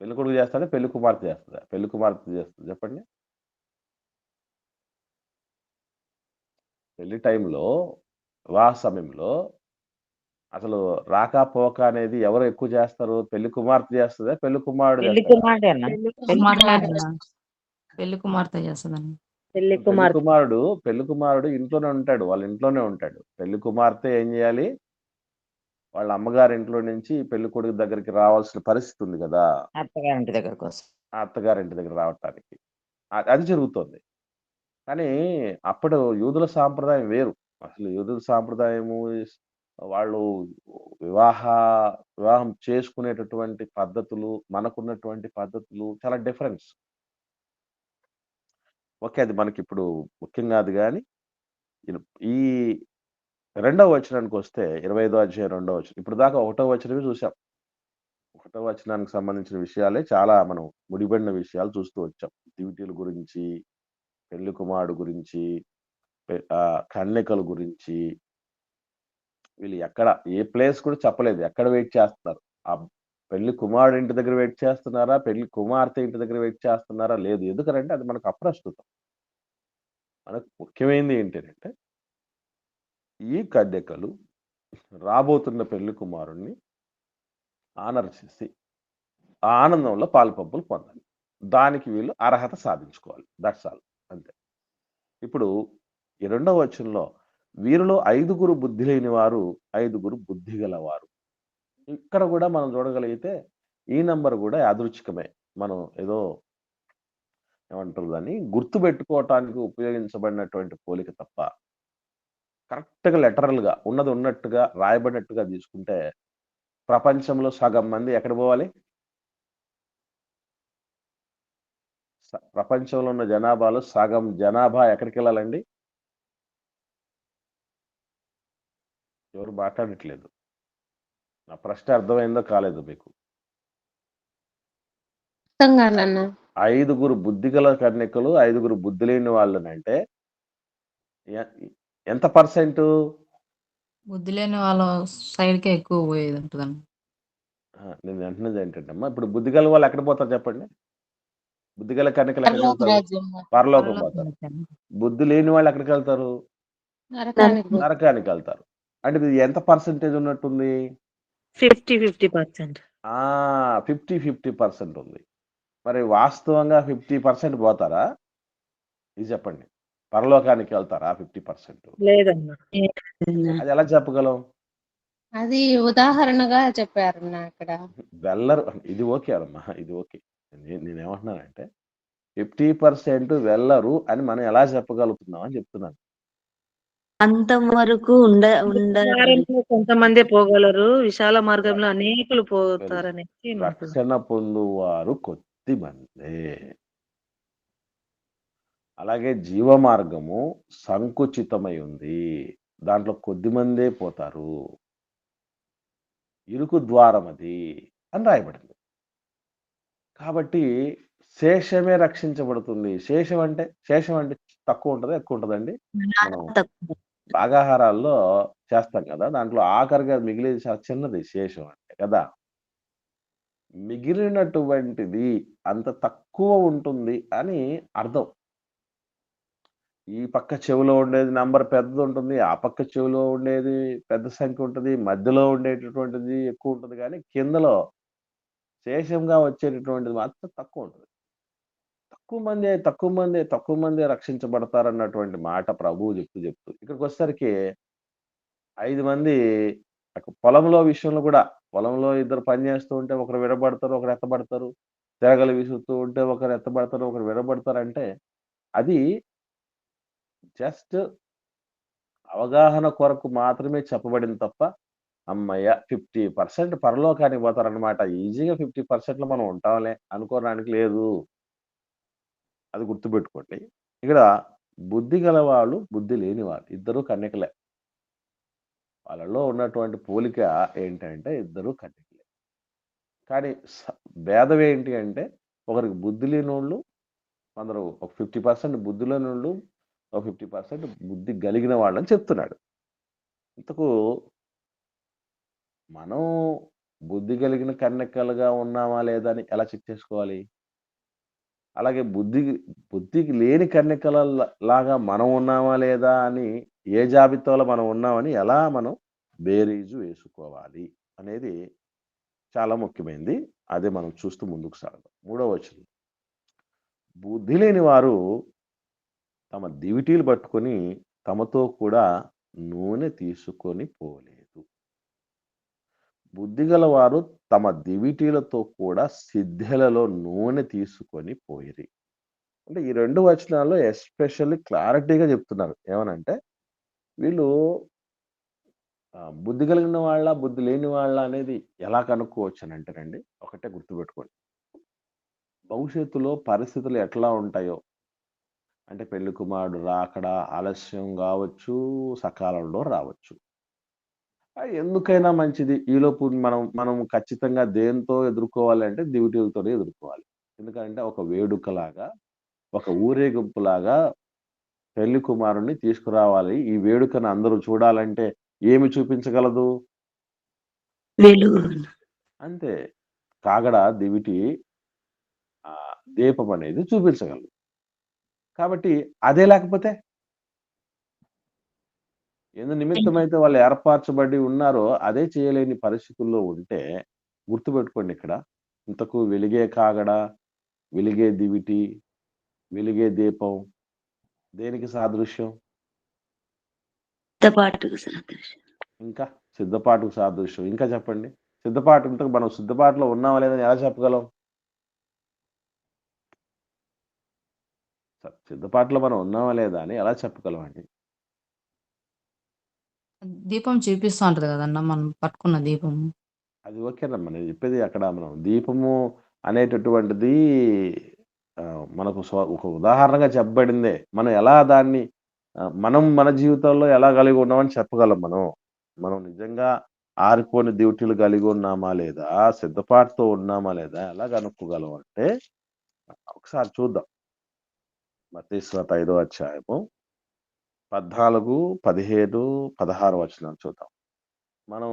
పెళ్లి కొడుకు చేస్తాడా, పెళ్లి కుమార్తె చేస్తుందా? పెళ్లి కుమార్తె చేస్తుంది. చెప్పండి. పెళ్లి టైంలో, వివాహ సమయంలో అసలు రాకపోక అనేది ఎవరు ఎక్కువ చేస్తారు? పెళ్లి కుమార్తె చేస్తుందా, పెళ్లి కుమారుడు చేస్తాడా? పెళ్లి కుమార్తె చేస్తుందండి. పెళ్లి కుమారుడు ఇంట్లోనే ఉంటాడు, వాళ్ళ ఇంట్లోనే ఉంటాడు. పెళ్లి కుమార్తె ఏం చేయాలి? వాళ్ళ అమ్మగారి ఇంట్లో నుంచి పెళ్లి కొడుకు దగ్గరికి రావాల్సిన పరిస్థితి ఉంది కదా, అత్తగారింటి దగ్గరకు వస్తుంది. అత్తగారింటి దగ్గర రావటానికి. అది జరుగుతుంది. కానీ అప్పుడు యూదుల సాంప్రదాయం వేరు. అసలు యూదుల సాంప్రదాయము వాళ్ళు వివాహం చేసుకునేటటువంటి పద్ధతులు, మనకున్నటువంటి పద్ధతులు చాలా డిఫరెన్స్. ఓకే. అది మనకిప్పుడు ముఖ్యం కాదు గాని, ఈ రెండవ వచనానికొస్తే 25వ అధ్యాయం రెండవ వచనం. ఇప్పుడు దాకా ఒకటో వచనమే చూసాం. ఒకటో వచనానికి సంబంధించిన విషయాలే చాలా మనం ముడిపడిన విషయాలు చూస్తూ వచ్చాం. డ్యూటీల గురించి, పెళ్లి కుమారుడు గురించి, కన్యకల గురించి, వీళ్ళు ఎక్కడ ఏ ప్లేస్ కూడా చెప్పలేదు. ఎక్కడ వెయిట్ చేస్తున్నారు? ఆ పెళ్లి కుమారుడు ఇంటి దగ్గర వెయిట్ చేస్తున్నారా? పెళ్లి కుమార్తె ఇంటి దగ్గర వెయిట్ చేస్తున్నారా? లేదు. ఎందుకనంటే అది మనకు అప్రస్తుతం. మనకు ముఖ్యమైనది ఏంటంటే, ఈ కన్యకలు రాబోతున్న పెళ్లి కుమారుడిని ఆనర్ చేసి, ఆ ఆనందంలో పాలుపంపులు పొందాలి. దానికి వీళ్ళు అర్హత సాధించుకోవాలి. That's all. అంతే. ఇప్పుడు ఈ రెండవ వచనంలో వీరిలో 5గురు బుద్ధి లేని వారు, 5గురు బుద్ధి గలవారు. ఇక్కడ కూడా మనం చూడగలిగితే ఈ నంబర్ కూడా యాదృచ్ఛికమే. మనం ఏదో ఏమంటారు దాన్ని గుర్తుపెట్టుకోవటానికి ఉపయోగించబడినటువంటి పోలిక తప్ప, కరెక్ట్‌గా లెటరల్‌గా ఉన్నది ఉన్నట్టుగా రాయబడినట్టుగా తీసుకుంటే ప్రపంచంలో సగం మంది ఎక్కడికి పోవాలి? ప్రపంచంలో ఉన్న జనాభాలో సగం జనాభా ఎక్కడికెళ్ళాలండి? ఎవరు మాట్లాడట్లేదు. నా ప్రశ్న అర్థమైందో కాలేదో మీకు? అర్థం కాదన్న. 5గురు బుద్ధిగల కన్యకలు, 5గురు బుద్ధి లేని వాళ్ళనంటే ఎ ఎంత పర్సెంటు? బుద్ధి లేని వాళ్ళ సైడ్‌కే ఎక్కువ పోయేదుంటదన్న. నేను అంటున్నది ఏంటంటమ్మా, ఇప్పుడు బుద్ధిగల వాళ్ళు ఎక్కడ పోతారు చెప్పండి? బుద్ధిగల కన్యకలు పరలోక ఎక్కడికెళ్తారు? రాజ్యంలో పరలోకం పరలోకం పోతారు. వచ్చాను. బుద్ధి లేని వాళ్ళు ఎక్కడికెళ్తారు? నరకానికి పోతారు. నరకానికెళ్తారు. అంటే ఇది ఎంత పర్సెంటేజ్ ఉన్నట్టుంది? 50% ఆ! 50% ఉంది. మరి వాస్తవంగా 50% పోతారా? ఇది చెప్పండి. పరలోకానికి వెళ్తారా 50%? లేదన్నా. అది ఎలా చెప్పగలం? అది ఉదాహరణగా చెప్పారన్న అక్కడ. వెళ్లరు. ఇది ఓకే అమ్మా. ఇది ఓకే. నేనేమంటున్నానంటే 50% వెళ్లరు అని మనం ఎలా చెప్పగలుగుతున్నాం అని చెప్తున్నాను. అంతం వరకు ఉండాలి. ద్వారంలో కొంతమందే పోగలరు, విశాల మార్గంలో అనేకులు పోతారనేసి మనకు రక్షణ పొందువారు కొద్దిమందే. అలాగే జీవ మార్గము సంకుచితమై ఉంది. దాంట్లో కొద్దిమందే పోతారు. ఇరుకు ద్వారం అది అని రాయబడింది. కాబట్టి శేషమే రక్షించబడుతుంది. శేషం అంటే తక్కువ ఉంటదా? ఎక్కువ ఉంటదండి? మనం తక్కువ. భాగాహారాల్లో చేస్తాం కదా! దాంట్లో ఆఖరిగా మిగిలేది చాలా చిన్నది శేషం అంటే కదా! మిగిలినటువంటిది అంత తక్కువ ఉంటుంది అని అర్థం. ఈ పక్క చెవిలో ఉండేది నంబర్ పెద్దదుంటుంది. ఆ పక్క చెవిలో ఉండేది పెద్ద సంఖ్య ఉంటది. మధ్యలో ఉండేటటువంటిది ఎక్కువ ఉంటది గానీ, కిందలో శేషంగా వచ్చేటటువంటిది మాత్రం తక్కువ ఉంటది. తక్కువ మందే రక్షించబడతారన్నటువంటి మాట ప్రభువు చెప్తూ ఇక్కడికొచ్చేసరికి 5 మంది పొలంలో విషయంలో కూడా పొలంలో ఇద్దరు పని చేస్తూ ఉంటే ఒకరు విడబడతారు, ఒకరు ఎత్తబడతారు. తిరగలి విసురుతూ ఉంటే ఒకరు ఎత్తబడతారు, ఒకరు విడబడతారంటే అది జస్ట్ అవగాహన కొరకు మాత్రమే చెప్పబడింది తప్ప, హమ్మయ్య! 50% పరలోకానికి పోతారనమాట. ఈజీగా 50%లో మనం ఉంటాంలే అనుకోడానికి లేదు. అది గుర్తుపెట్టుకోండి. ఇక్కడ బుద్ధి గలవాళ్ళు, బుద్ధి లేనివాళ్ళు ఇద్దరు కన్యకలే. వాళ్ళలో ఉన్నటువంటి పోలిక ఏంటంటే ఇద్దరు కన్యకలే. కానీ భేదం ఏంటి అంటే ఒకరికి బుద్ధి లేనోళ్ళు, కొందరు ఒక 50% బుద్ధి లేనోళ్ళు, ఒక 50% బుద్ధి కలిగిన వాళ్ళని చెప్తున్నాడు. ఇంతకు మనం బుద్ధి కలిగిన కన్యకలుగా ఉన్నామా లేదా అని ఎలా చెక్ చేసుకోవాలి? అలాగే బుద్ధికి లేని కన్యకల లాగా మనం ఉన్నామా లేదా అని ఏ జాబితాలో మనం ఉన్నామని ఎలా మనం బేరీజు వేసుకోవాలి అనేది చాలా ముఖ్యమైనది. అదే మనం చూస్తూ ముందుకు సాగుదాం. మూడవ వచనం. బుద్ధి లేని వారు తమ దివిటీలు పట్టుకొని తమతో కూడా నూనె తీసుకొని పోలేదు. బుద్ధిగల వారు తమ దివిటీలతో కూడా సిద్ధెలలో నూనె తీసుకొని పోయిరి. అంటే ఈ 2 వచనాల్లో ఎస్పెషల్లీ క్లారిటీగా చెప్తున్నారు. ఏమనంటే వీళ్ళు బుద్ధి కలిగిన వాళ్ళ, బుద్ధి లేని వాళ్ళ అనేది ఎలా కనుక్కోవచ్చనంటేనండి, ఒకటే గుర్తుపెట్టుకోండి. భవిష్యత్తులో పరిస్థితులు ఎట్లా ఉంటాయో, అంటే పెళ్లి కుమారుడు రాకడ ఆలస్యం కావచ్చు, సకాలంలో రావచ్చు. ఎందుకైనా మంచిది. ఈలోపు మనం మనం ఖచ్చితంగా దేనితో ఎదుర్కోవాలి అంటే దివిటీలతోనే ఎదుర్కోవాలి. ఎందుకంటే ఒక వేడుకలాగా, ఒక ఊరేగింపులాగా పెళ్లి కుమారుడిని తీసుకురావాలి. ఈ వేడుకను అందరూ చూడాలంటే ఏమి చూపించగలదు? వెలుగు. అంతే. కాగడ, దివిటి దీపం అనేది చూపించగలదు. కాబట్టి అదే లేకపోతే? ఎందు నిమిత్తమైతే వాళ్ళు ఏర్పరచబడి ఉన్నారో అదే చేయలేని పరిస్థితుల్లో ఉంటే గుర్తుపెట్టుకోండి ఇక్కడ. ఇంతకు వెలిగే కాగడ, వెలిగే దివిటి, వెలిగే దీపం దేనికి సాదృశ్యం? సిద్ధపాటుకు సాదృశ్యం. ఇంకా సిద్ధపాటుకు సాదృశ్యం. ఇంకా చెప్పండి. సిద్ధపాటు ఇంతకు మనం సిద్ధపాటులో ఉన్నామా లేదని ఎలా చెప్పగలం? సిద్ధపాటులో మనం ఉన్నామా లేదా అని ఎలా చెప్పగలం అండి? దీపం చూపిస్తూ ఉంటది కదన్నా మనం పట్టుకున్న దీపం. అది ఓకేనమ్మా. నేను చెప్పేది అక్కడ మనం దీపము అనేటటువంటిది మనకు ఒక ఉదాహరణగా చెప్పబడిందే. మనం ఎలా దాన్ని మనం మన జీవితంలో ఎలా కలిగి ఉన్నామని చెప్పగలం మనం. మనం నిజంగా ఆరిపోని డ్యూటీలు కలిగి ఉన్నామా లేదా? సిద్ధపాటుతో ఉన్నామా లేదా? ఎలా కనుక్కోగలం అంటే ఒకసారి చూద్దాం. మత్తయి సువార్త 5వ అధ్యాయము 14, 15, 16 వచనాలు చూద్దాం. మనం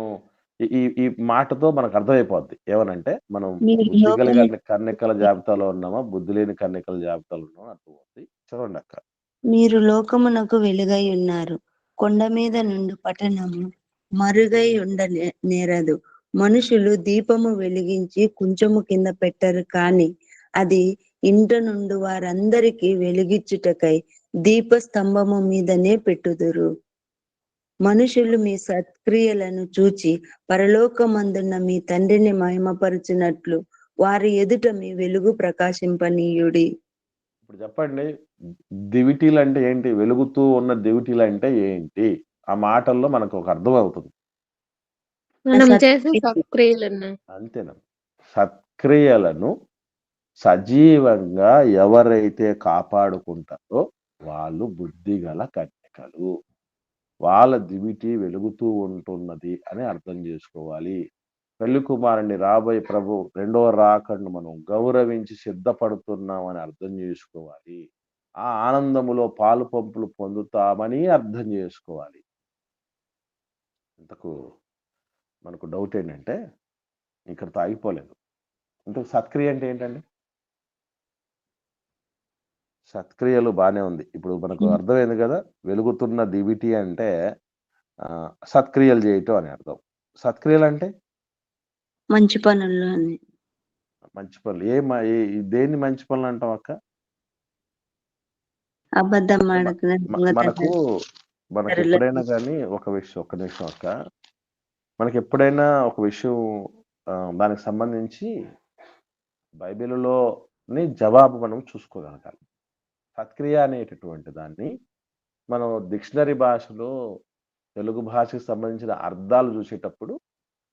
ఈ ఈ మాటతో మనకు అర్థమైపోద్ది. ఏమనంటే మనం మీరు బుద్ధి లోకం కలిగిన కన్యకల జాబితాలో ఉన్నామా? బుద్ధి లేని కన్యకల జాబితాలో ఉన్నామా? అర్థమవుద్ది. చదవండి అక్క. మీరు లోకమునకు వెలుగై ఉన్నారు. కొండ మీద నుండి పట్టణము మరుగై నేరదు. మనుషులు దీపము వెలిగించి కొంచెము కింద పెట్టరు, కానీ అది ఇంట నుండి వారందరికీ వెలిగించుటకై దీపస్తంభము మీదనే పెట్టుదురు. మనుషులు మీ సత్క్రియలను చూచి పరలోకమందున్న మీ తండ్రిని మహిమపరచునట్లు వారి ఎదుట మీ వెలుగు ప్రకాశింపనీయుడి. ఇప్పుడు చెప్పండి. దివిటీలు అంటే ఏంటి? వెలుగుతూ ఉన్న దివిటీలు అంటే ఏంటి? ఆ మాటల్లో మనకు ఒక అర్థం అవుతుంది. మనం చేసే సత్క్రియలను. అంతేనా? సత్క్రియలను సజీవంగా ఎవరైతే కాపాడుకుంటారో వాళ్ళు బుద్ధిగల కన్యకలు. వాళ్ళ దివిటి వెలుగుతూ ఉంటున్నది అని అర్థం చేసుకోవాలి. పెళ్లి కుమారుని రాబోయే ప్రభు రెండవ రాకడను మనం గౌరవించి సిద్ధపడుతున్నామని అర్థం చేసుకోవాలి. ఆ ఆనందములో పాలు పంపులు పొందుతామని అర్థం చేసుకోవాలి. ఇంతకు మనకు డౌట్ ఏంటంటే ఇక్కడితో ఆగిపోలేదు. ఇంతకు సత్క్రియ అంటే ఏంటండి? సత్క్రియలు బానే ఉంది. ఇప్పుడు మనకు అర్థమైంది కదా. వెలుగుతున్న దివిటి అంటే సత్క్రియలు చేయటం అని అర్థం. సత్క్రియలు అంటే మంచి పనులు అని. మంచి పనులు. దేన్ని మంచి పనులు అంటాం అక్క? అబద్ధం ఆడకుండా మనకు ఎప్పుడైనా కానీ ఒక్క నిమిషం అక్క. మనకి ఎప్పుడైనా ఒక విషయం దానికి సంబంధించి బైబిలులోని జవాబు మనం చూసుకోగలగాలి. సత్క్రియ అనేటటువంటి దాన్ని మనం డిక్షనరీ భాషలో తెలుగు భాషకు సంబంధించిన అర్థాలు చూసేటప్పుడు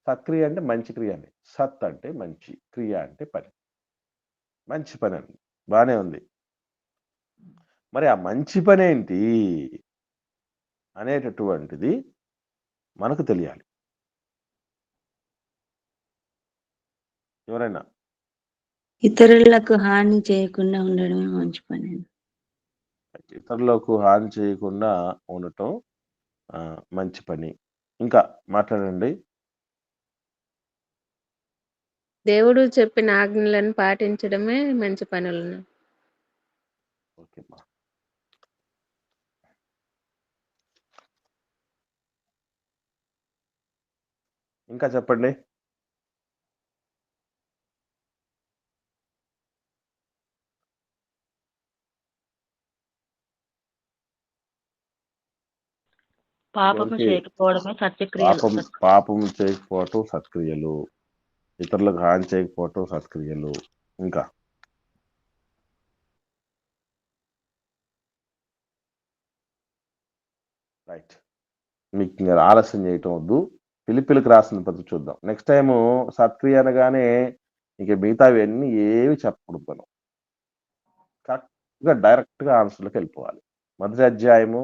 సత్క్రియ అంటే మంచి క్రియ అని. సత్ అంటే మంచి, క్రియ అంటే పని. మంచి పని అండి. బానే ఉంది. మరి ఆ మంచి పని ఏంటి అనేటటువంటిది మనకు తెలియాలి. ఎవరైనా ఇతరులకు హాని చేయకుండా ఉండడమే మంచి పని. ఇతరులకు హాని చేయకుండా ఉండటం మంచి పని. ఇంకా మాట్లాడండి. దేవుడు చెప్పిన ఆజ్ఞలను పాటించడమే మంచి పనులను. ఓకేమ్మా. ఇంకా చెప్పండి. పాపము చేయకపోవడమే సత్యక్రియలు. పాపము చేయకపోవటం సత్క్రియలు. ఇతరులకు హాని చేయకపోవటం సత్క్రియలు. ఇంకా రైట్. మీకు ఇంకా ఆలస్యం చేయటం వద్దు. ఫిలిప్పీలకు రాసిన పద్ధతి చూద్దాం. నెక్స్ట్ టైము సత్క్రియ అనగానే ఇంక మిగతావి అన్నీ ఏవి చెప్పకూడదు మనం. ఇంకా డైరెక్ట్గా ఆన్సర్లోకి వెళ్ళిపోవాలి. మొదటి అధ్యాయము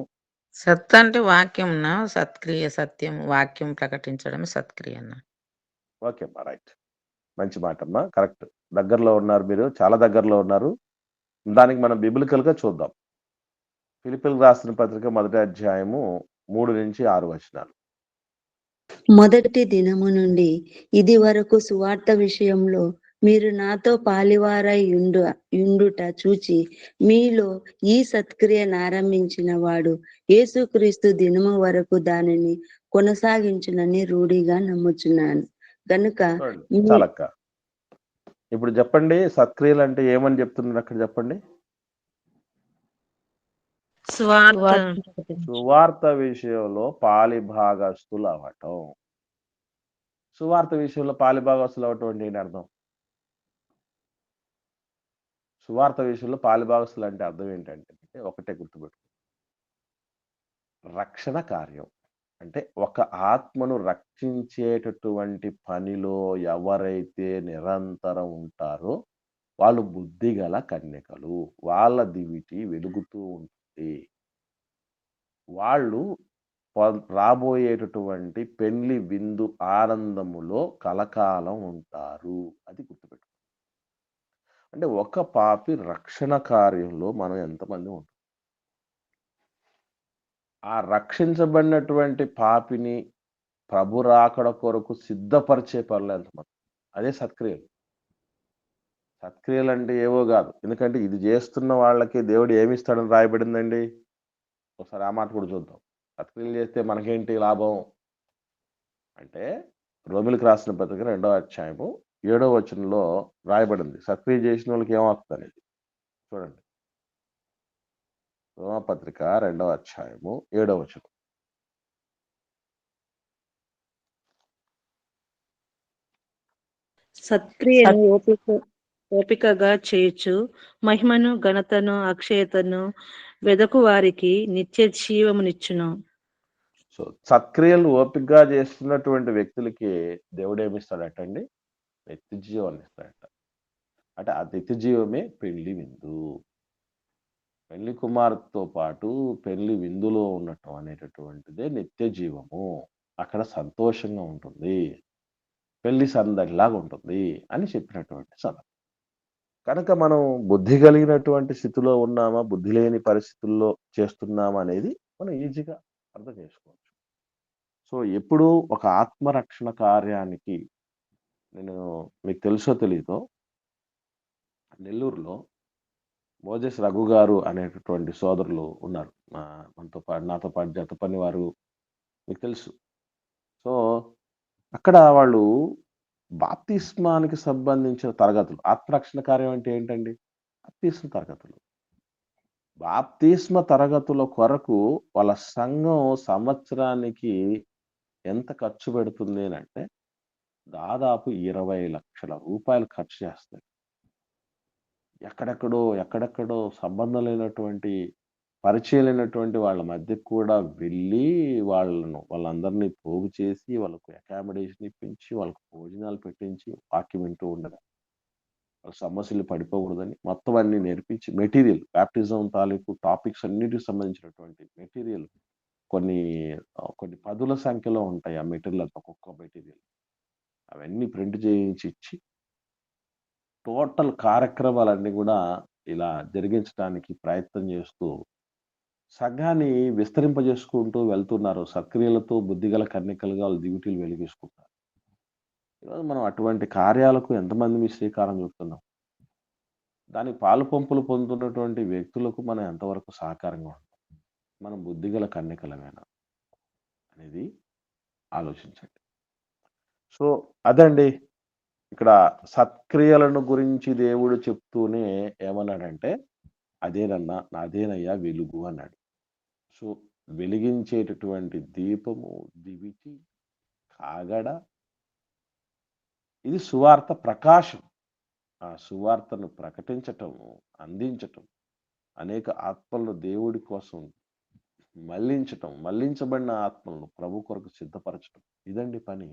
సత్ అంటే వాక్యం సత్క్రియ, సత్యం వాక్యం ప్రకటించడం సత్క్రియ అన్న. ఓకే అమ్మా, రైట్, మంచి మాట అమ్మా, కరెక్ట్, దగ్గరలో ఉన్నారు మీరు, చాలా దగ్గరలో ఉన్నారు. దానికి మనం బిబిలికల్గా చూద్దాం. ఫిలిప్పీలకు రాసిన పత్రిక మొదటి అధ్యాయము 3-6 వచనాలు. మొదటి దినము నుండి ఇది వరకు సువార్త విషయంలో మీరు నాతో పాలివారై యుండుట చూచి మీలో ఈ సత్క్రియను ఆరంభించిన వాడు యేసుక్రీస్తు దినము వరకు దానిని కొనసాగించునని రూఢిగా నమ్ముచున్నాను గనుక చూడండి, చాలక్క. ఇప్పుడు చెప్పండి, సత్క్రియలు అంటే ఏమని చెప్తున్నారు అక్కడ చెప్పండి. సువార్త సువార్త విషయంలో పాలిభాగస్తులు అవ్వటం. సువార్త విషయంలో పాలిభాగస్తులు అవ్వటం అంటే ఏంటి అర్థం? సువార్త విషయంలో పాలిభాగస్తులు అంటే అర్థం ఏంటంటే ఒకటే గుర్తుపెట్టు, రక్షణ కార్యం. అంటే ఒక ఆత్మను రక్షించేటటువంటి పనిలో ఎవరైతే నిరంతరం ఉంటారో వాళ్ళు బుద్ధిగల కన్యకలు, వాళ్ళ దివిటి వెలుగుతూ ఉంటుంది. వాళ్ళు రాబోయేటటువంటి పెళ్లి విందు ఆనందములో కలకాలం ఉంటారు. అది గుర్తుపెట్టు. అంటే ఒక పాపి రక్షణ కార్యంలో మనం ఎంతమంది ఉంటాం? ఆ రక్షించబడినటువంటి పాపిని ప్రభు రాకడ కొరకు సిద్ధపరిచే పనులు ఎంతమంది? అదే సత్క్రియలు. సత్క్రియలు అంటే ఏవో కాదు, ఎందుకంటే ఇది చేస్తున్న వాళ్ళకి దేవుడు ఏమిస్తాడని రాయబడిందండి. ఒకసారి ఆ మాట కూడా చూద్దాం. సత్క్రియలు చేస్తే మనకేంటి లాభం అంటే, రోమిలకు రాసిన పత్రిక 2వ అధ్యాయము 7వ వచనంలో రాయబడింది. సత్క్రియ చేసిన వాళ్ళకి ఏమవుతుంది అనేది చూడండి. రోమపత్రిక 2వ అధ్యాయము 7వ వచనం. సత్క్రియను ఓపికగా చేయొచ్చు, మహిమను ఘనతను అక్షయతను వెదకు వారికి నిత్య జీవమునిచ్చును. సో సత్క్రియలు ఓపికగా చేస్తున్నటువంటి వ్యక్తులకి దేవుడు ఏమిస్తాడటండి? నిత్య జీవాన్ని ఇస్తాడట. అంటే ఆ నిత్య జీవమే పెళ్లి విందు. పెళ్లి కుమార్తెతో పాటు పెళ్లి విందులో ఉండటం అనేటటువంటిదే నిత్య జీవము. అక్కడ సంతోషంగా ఉంటుంది, పెళ్లి సందడిలాగా ఉంటుంది అని చెప్పినటువంటి సందర్భం. కనుక మనం బుద్ధి కలిగినటువంటి స్థితిలో ఉన్నామా, బుద్ధి లేని పరిస్థితుల్లో చేస్తున్నామా అనేది మనం ఈజీగా అర్థం చేసుకోవచ్చు. సో ఎప్పుడు ఒక ఆత్మరక్షణ కార్యానికి, నేను మీకు తెలుసో తెలీదో, నెల్లూరులో మోజెస్ రఘు గారు అనేటటువంటి సోదరులు ఉన్నారు. నాతో పాటు జత పని వారు, మీకు తెలుసు. సో అక్కడ వాళ్ళు బాప్తిస్మానికి సంబంధించిన తరగతులు, ఆత్మరక్షణ కార్యం అంటే ఏంటండి? బాప్తిస్మ తరగతులు. బాప్తిస్మ తరగతుల కొరకు వాళ్ళ సంఘం సంవత్సరానికి ఎంత ఖర్చు పెడుతుంది అంటే దాదాపు 20 లక్షల రూపాయలు ఖర్చు చేస్తారు. ఎక్కడెక్కడో సంబంధం లేనటువంటి, పరిచయం లేనటువంటి వాళ్ళ మధ్య కూడా వెళ్ళి వాళ్ళందరినీ పోగు చేసి వాళ్ళకు అకామిడేషన్ ఇప్పించి వాళ్ళకు భోజనాలు పెట్టించి వాక్యం వింటూ ఉండగా వాళ్ళ సమస్యలు పడిపోకూడదని మొత్తం అన్ని నేర్పించి మెటీరియల్, బ్యాప్టిజం తాలూకు టాపిక్స్ అన్నిటికి సంబంధించినటువంటి మెటీరియల్ కొన్ని పదుల సంఖ్యలో ఉంటాయి. ఆ మెటీరియల్ అంతా, ఒక్కొక్క మెటీరియల్ అవన్నీ ప్రింట్ చేయించి ఇచ్చి టోటల్ కార్యక్రమాలన్నీ కూడా ఇలా జరిగించడానికి ప్రయత్నం చేస్తూ సంఘాన్ని విస్తరింపజేసుకుంటూ వెళ్తున్నారు. సత్క్రియలతో బుద్ధిగల కన్యకలుగా వాళ్ళు దివిటీలు వెలిగించుకుంటారు. ఈరోజు మనం అటువంటి కార్యాలకు ఎంతమంది శ్రీకారం చుడుతున్నాం? దానికి పాలు పంపులు పొందుతున్నటువంటి వ్యక్తులకు మనం ఎంతవరకు సహకారంగా ఉంటాం? మనం బుద్ధిగల కన్యకలమేనా అనేది ఆలోచించండి. సో అదండి, ఇక్కడ సత్క్రియలను గురించి దేవుడు చెప్తూనే ఏమన్నాడంటే, అదేనయ్యా వెలుగు అన్నాడు. సో వెలిగించేటటువంటి దీపము, దివిటి, కాగడ, ఇది సువార్త ప్రకాశం. ఆ సువార్తను ప్రకటించటము, అందించటం, అనేక ఆత్మలను దేవుడి కోసం మళ్లించటం, మళ్లించబడిన ఆత్మలను ప్రభు కొరకు సిద్ధపరచటం, ఇదండి పని.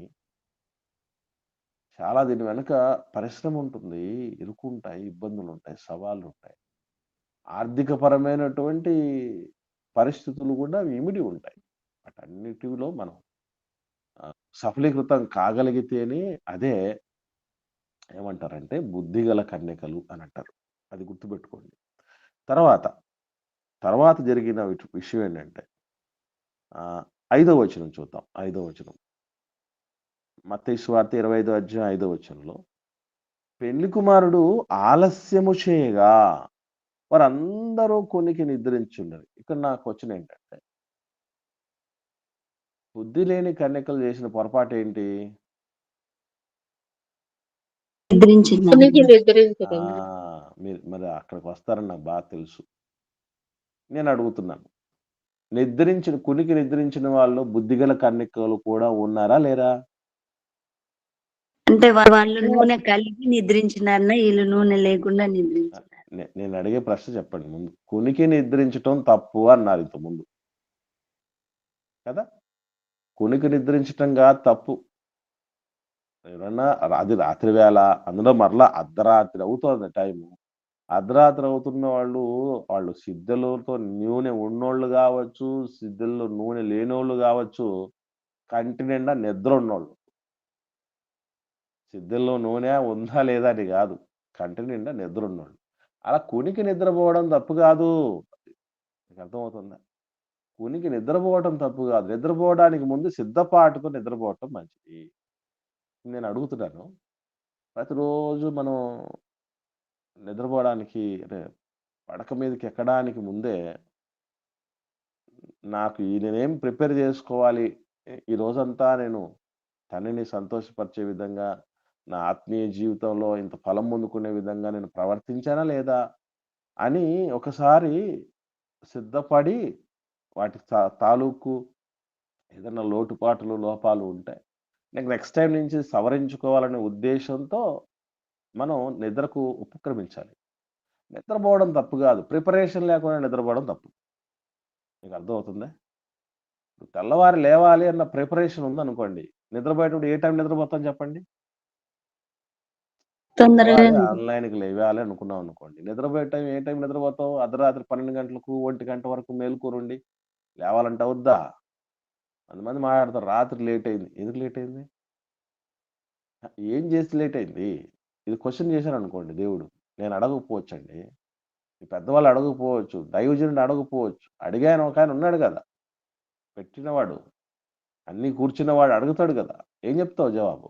చాలా దీని వెనుక పరిశ్రమ ఉంటుంది, ఇరుకుంటాయి, ఇబ్బందులు ఉంటాయి, సవాళ్ళు ఉంటాయి. ఆర్థికపరమైనటువంటి పరిస్థితులు కూడా ఇమిడి ఉంటాయి. వాటన్నిటిలో మనం సఫలీకృతం కాగలిగితేనే అదే ఏమంటారంటే బుద్ధిగల కన్యకలు అని అంటారు. అది గుర్తుపెట్టుకోండి. తర్వాత జరిగిన విషయం ఏంటంటే 5వ వచనం చూద్దాం. 5వ వచనం మత్తయి సువార్త 25వ అధ్యాయం 5వ వచనంలో పెళ్లి కుమారుడు ఆలస్యము చేయగా వారందరూ కొనికి నిద్రించున్నారు. ఇక్కడ నాకు వచ్చిన ఏంటంటే బుద్ధి లేని కన్యకలు చేసిన పొరపాటు ఏంటి? నిద్రించింది కునికి అన్న. నిద్రించడం. మీరు మరి అక్కడికి వస్తారని నాకు బాగా తెలుసు. నేను అడుగుతున్నాను, కునికి నిద్రించిన వాళ్ళు బుద్ధిగల కన్యకలు కూడా ఉన్నారా లేరా? అంటే వాళ్ళు నూనె కలిపి నిద్రించినారన్న, వీళ్ళు నూనె లేకుండా నిద్రించినారు. నేను అడిగే ప్రశ్న చెప్పండి ముందు. కునికి నిద్రించటం తప్పు అన్నారు ఇంత ముందు కదా. కునికి నిద్రించటం కాదు తప్పు. ఎవరన్నా అది రాత్రి వేళ, అందులో మరలా అర్ధరాత్రి అవుతుంది టైము. అర్ధరాత్రి అవుతున్న వాళ్ళు సిద్ధలతో నూనె ఉన్నోళ్ళు కావచ్చు, సిద్ధల్లో నూనె లేనోళ్ళు కావచ్చు, కంటి నిండా నిద్ర ఉన్నోళ్ళు. సిద్ధల్లో నూనె ఉందా లేదా అని కాదు, కంటి నిండా నిద్ర ఉన్నోళ్ళు. అలా కునికి నిద్రపోవడం తప్పు కాదు. మీకు అర్థమవుతుందా? కునికి నిద్రపోవడం తప్పు కాదు. నిద్రపోవడానికి ముందు సిద్ధపాటుతో నిద్రపోవటం మంచిది. నేను అడుగుతున్నాను, ప్రతిరోజు మనం నిద్రపోవడానికి అంటే పడక మీదకి ఎక్కడానికి ముందే నాకు నేనేం ప్రిపేర్ చేసుకోవాలి, ఈ రోజంతా నేను తండ్రిని సంతోషపరిచే విధంగా, నా ఆత్మీయ జీవితంలో ఇంత ఫలం పొందుకునే విధంగా నేను ప్రవర్తించానా లేదా అని ఒకసారి సిద్ధపడి వాటి తాలూకు ఏదైనా లోటుపాట్లు లోపాలు ఉంటే నెక్స్ట్ టైం నుంచి సవరించుకోవాలనే ఉద్దేశంతో మనం నిద్రకు ఉపక్రమించాలి. నిద్రపోవడం తప్పు కాదు, ప్రిపరేషన్ లేకుండా నిద్రపోవడం తప్పు. మీకు అర్థమవుతుందా? తెల్లవారి లేవాలి అన్న ప్రిపరేషన్ ఉందనుకోండి, నిద్రపోయేటప్పుడు ఏ టైం నిద్రపోతాం చెప్పండి? తొందరగా ఆన్లైన్కి లేవాలి అనుకున్నాం అనుకోండి, నిద్రపోయే టైం ఏ టైం నిద్రపోతావు? అర్ధరాత్రి 12 గంటలకు 1 గంట వరకు మేలుకోరుండి లేవాలంటే అవుద్దా? కొంతమంది మాట్లాడతారు రాత్రి లేట్ అయింది. ఎందుకు లేట్ అయింది? ఏం చేసి లేట్ అయింది? ఇది క్వశ్చన్ చేశాను అనుకోండి, దేవుడు నేను అడగకపోవచ్చండి, ఈ పెద్దవాళ్ళు అడగకపోవచ్చు, దైవజనుడు అడగకపోవచ్చు. అడిగాను ఒక ఆయన ఉన్నాడు కదా, పెట్టినవాడు, అన్నీ కూర్చున్నవాడు అడుగుతాడు కదా, ఏం చెప్తావు జవాబు?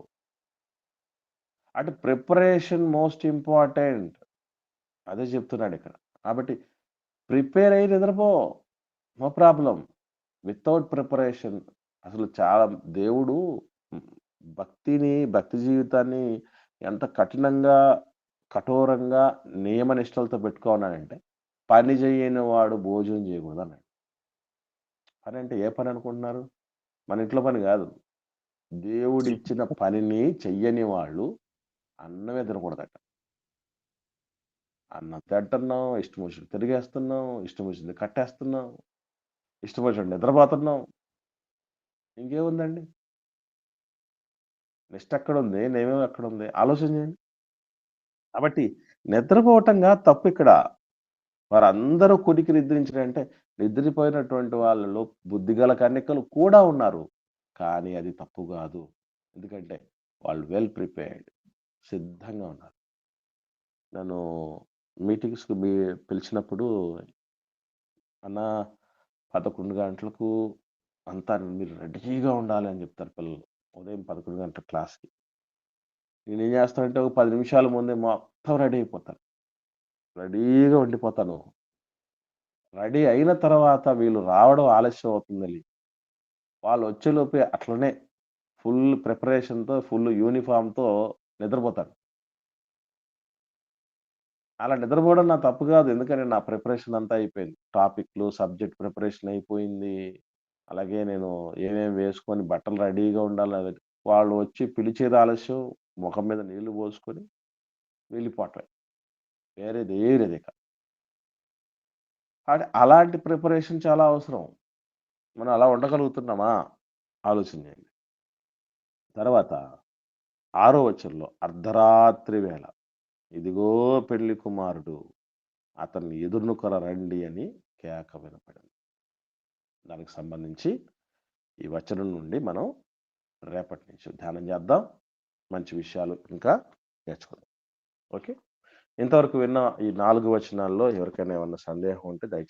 అంటే ప్రిపరేషన్ మోస్ట్ ఇంపార్టెంట్, అదే చెప్తున్నాడు ఇక్కడ. కాబట్టి ప్రిపేర్ అయ్యి నిద్రపో, నో ప్రాబ్లం. వితౌట్ ప్రిపరేషన్ అసలు చాలా దేవుడు భక్తి జీవితాన్ని ఎంత కఠోరంగా నియమ నిష్టలతో పెట్టుకోవాలంటే, పని చేయని వాడు భోజనం చేయకూడదు అన్నాడు. పని అంటే ఏ పని అనుకుంటున్నారు? మన ఇంట్లో పని కాదు. దేవుడు ఇచ్చిన పనిని చెయ్యని వాళ్ళు అన్నమే తినకూడదట. అన్నం తింటున్నాం, ఇష్టం వచ్చినట్టు తిరిగేస్తున్నాం, ఇష్టం వచ్చింది కట్టేస్తున్నాం, ఇష్టం వచ్చినట్టు నిద్రపోతున్నాం. ఇంకేముందండి? నెక్స్ట్ ఎక్కడుంది, నేమేమో ఎక్కడుంది ఆలోచన చేయండి. కాబట్టి నిద్రపోవటంగా తప్పు ఇక్కడ. వారందరూ కునికి నిద్రించారంటే నిద్రపోయినటువంటి వాళ్ళలో బుద్ధిగల కన్యకలు కూడా ఉన్నారు, కానీ అది తప్పు కాదు. ఎందుకంటే వాళ్ళు వెల్ ప్రిపేర్డ్, సిద్ధంగా ఉన్నారు. నన్ను మీటింగ్స్కి పిలిచినప్పుడు, అన్న 11 గంటలకు అంతా మీరు రెడీగా ఉండాలి అని చెప్తారు పిల్లలు. ఉదయం 11 గంటల క్లాస్కి నేనేం చేస్తానంటే ఒక 10 నిమిషాల ముందే మొత్తం రెడీ అయిపోతాను, రెడీగా ఉండిపోతాను. రెడీ అయిన తర్వాత వీళ్ళు రావడం ఆలస్యం అవుతుందని, వాళ్ళు వచ్చేలోపే అట్లనే ఫుల్ ప్రిపరేషన్తో, ఫుల్ యూనిఫామ్తో నిద్రపోతాను. అలా నిద్రపోవడం నా తప్పు కాదు, ఎందుకంటే నా ప్రిపరేషన్ అంతా అయిపోయింది. టాపిక్లు, సబ్జెక్ట్ ప్రిపరేషన్ అయిపోయింది. అలాగే నేను ఏమేమి వేసుకొని బట్టలు రెడీగా ఉండాలి. వాళ్ళు వచ్చి పిలిచేది ఆలస్యం, ముఖం మీద నీళ్లు పోసుకొని వెళ్ళిపోవటం, వేరేది ఏది ఇక. అలాంటి ప్రిపరేషన్ చాలా అవసరం. మనం అలా ఉండగలుగుతున్నామా? ఆలోచన చేయండి. తర్వాత 6వ వచనంలో అర్ధరాత్రి వేళ ఇదిగో పెళ్లి కుమారుడు అతన్ని ఎదుర్కొన రండి అని కేక వినపడింది. దానికి సంబంధించి ఈ వచనం నుండి మనం రేపటి నుంచి ధ్యానం చేద్దాం. మంచి విషయాలు ఇంకా నేర్చుకుందాం. ఓకే, ఇంతవరకు విన్న ఈ 4 వచనాల్లో ఎవరికైనా ఏమన్నా సందేహం ఉంటే దయచేసి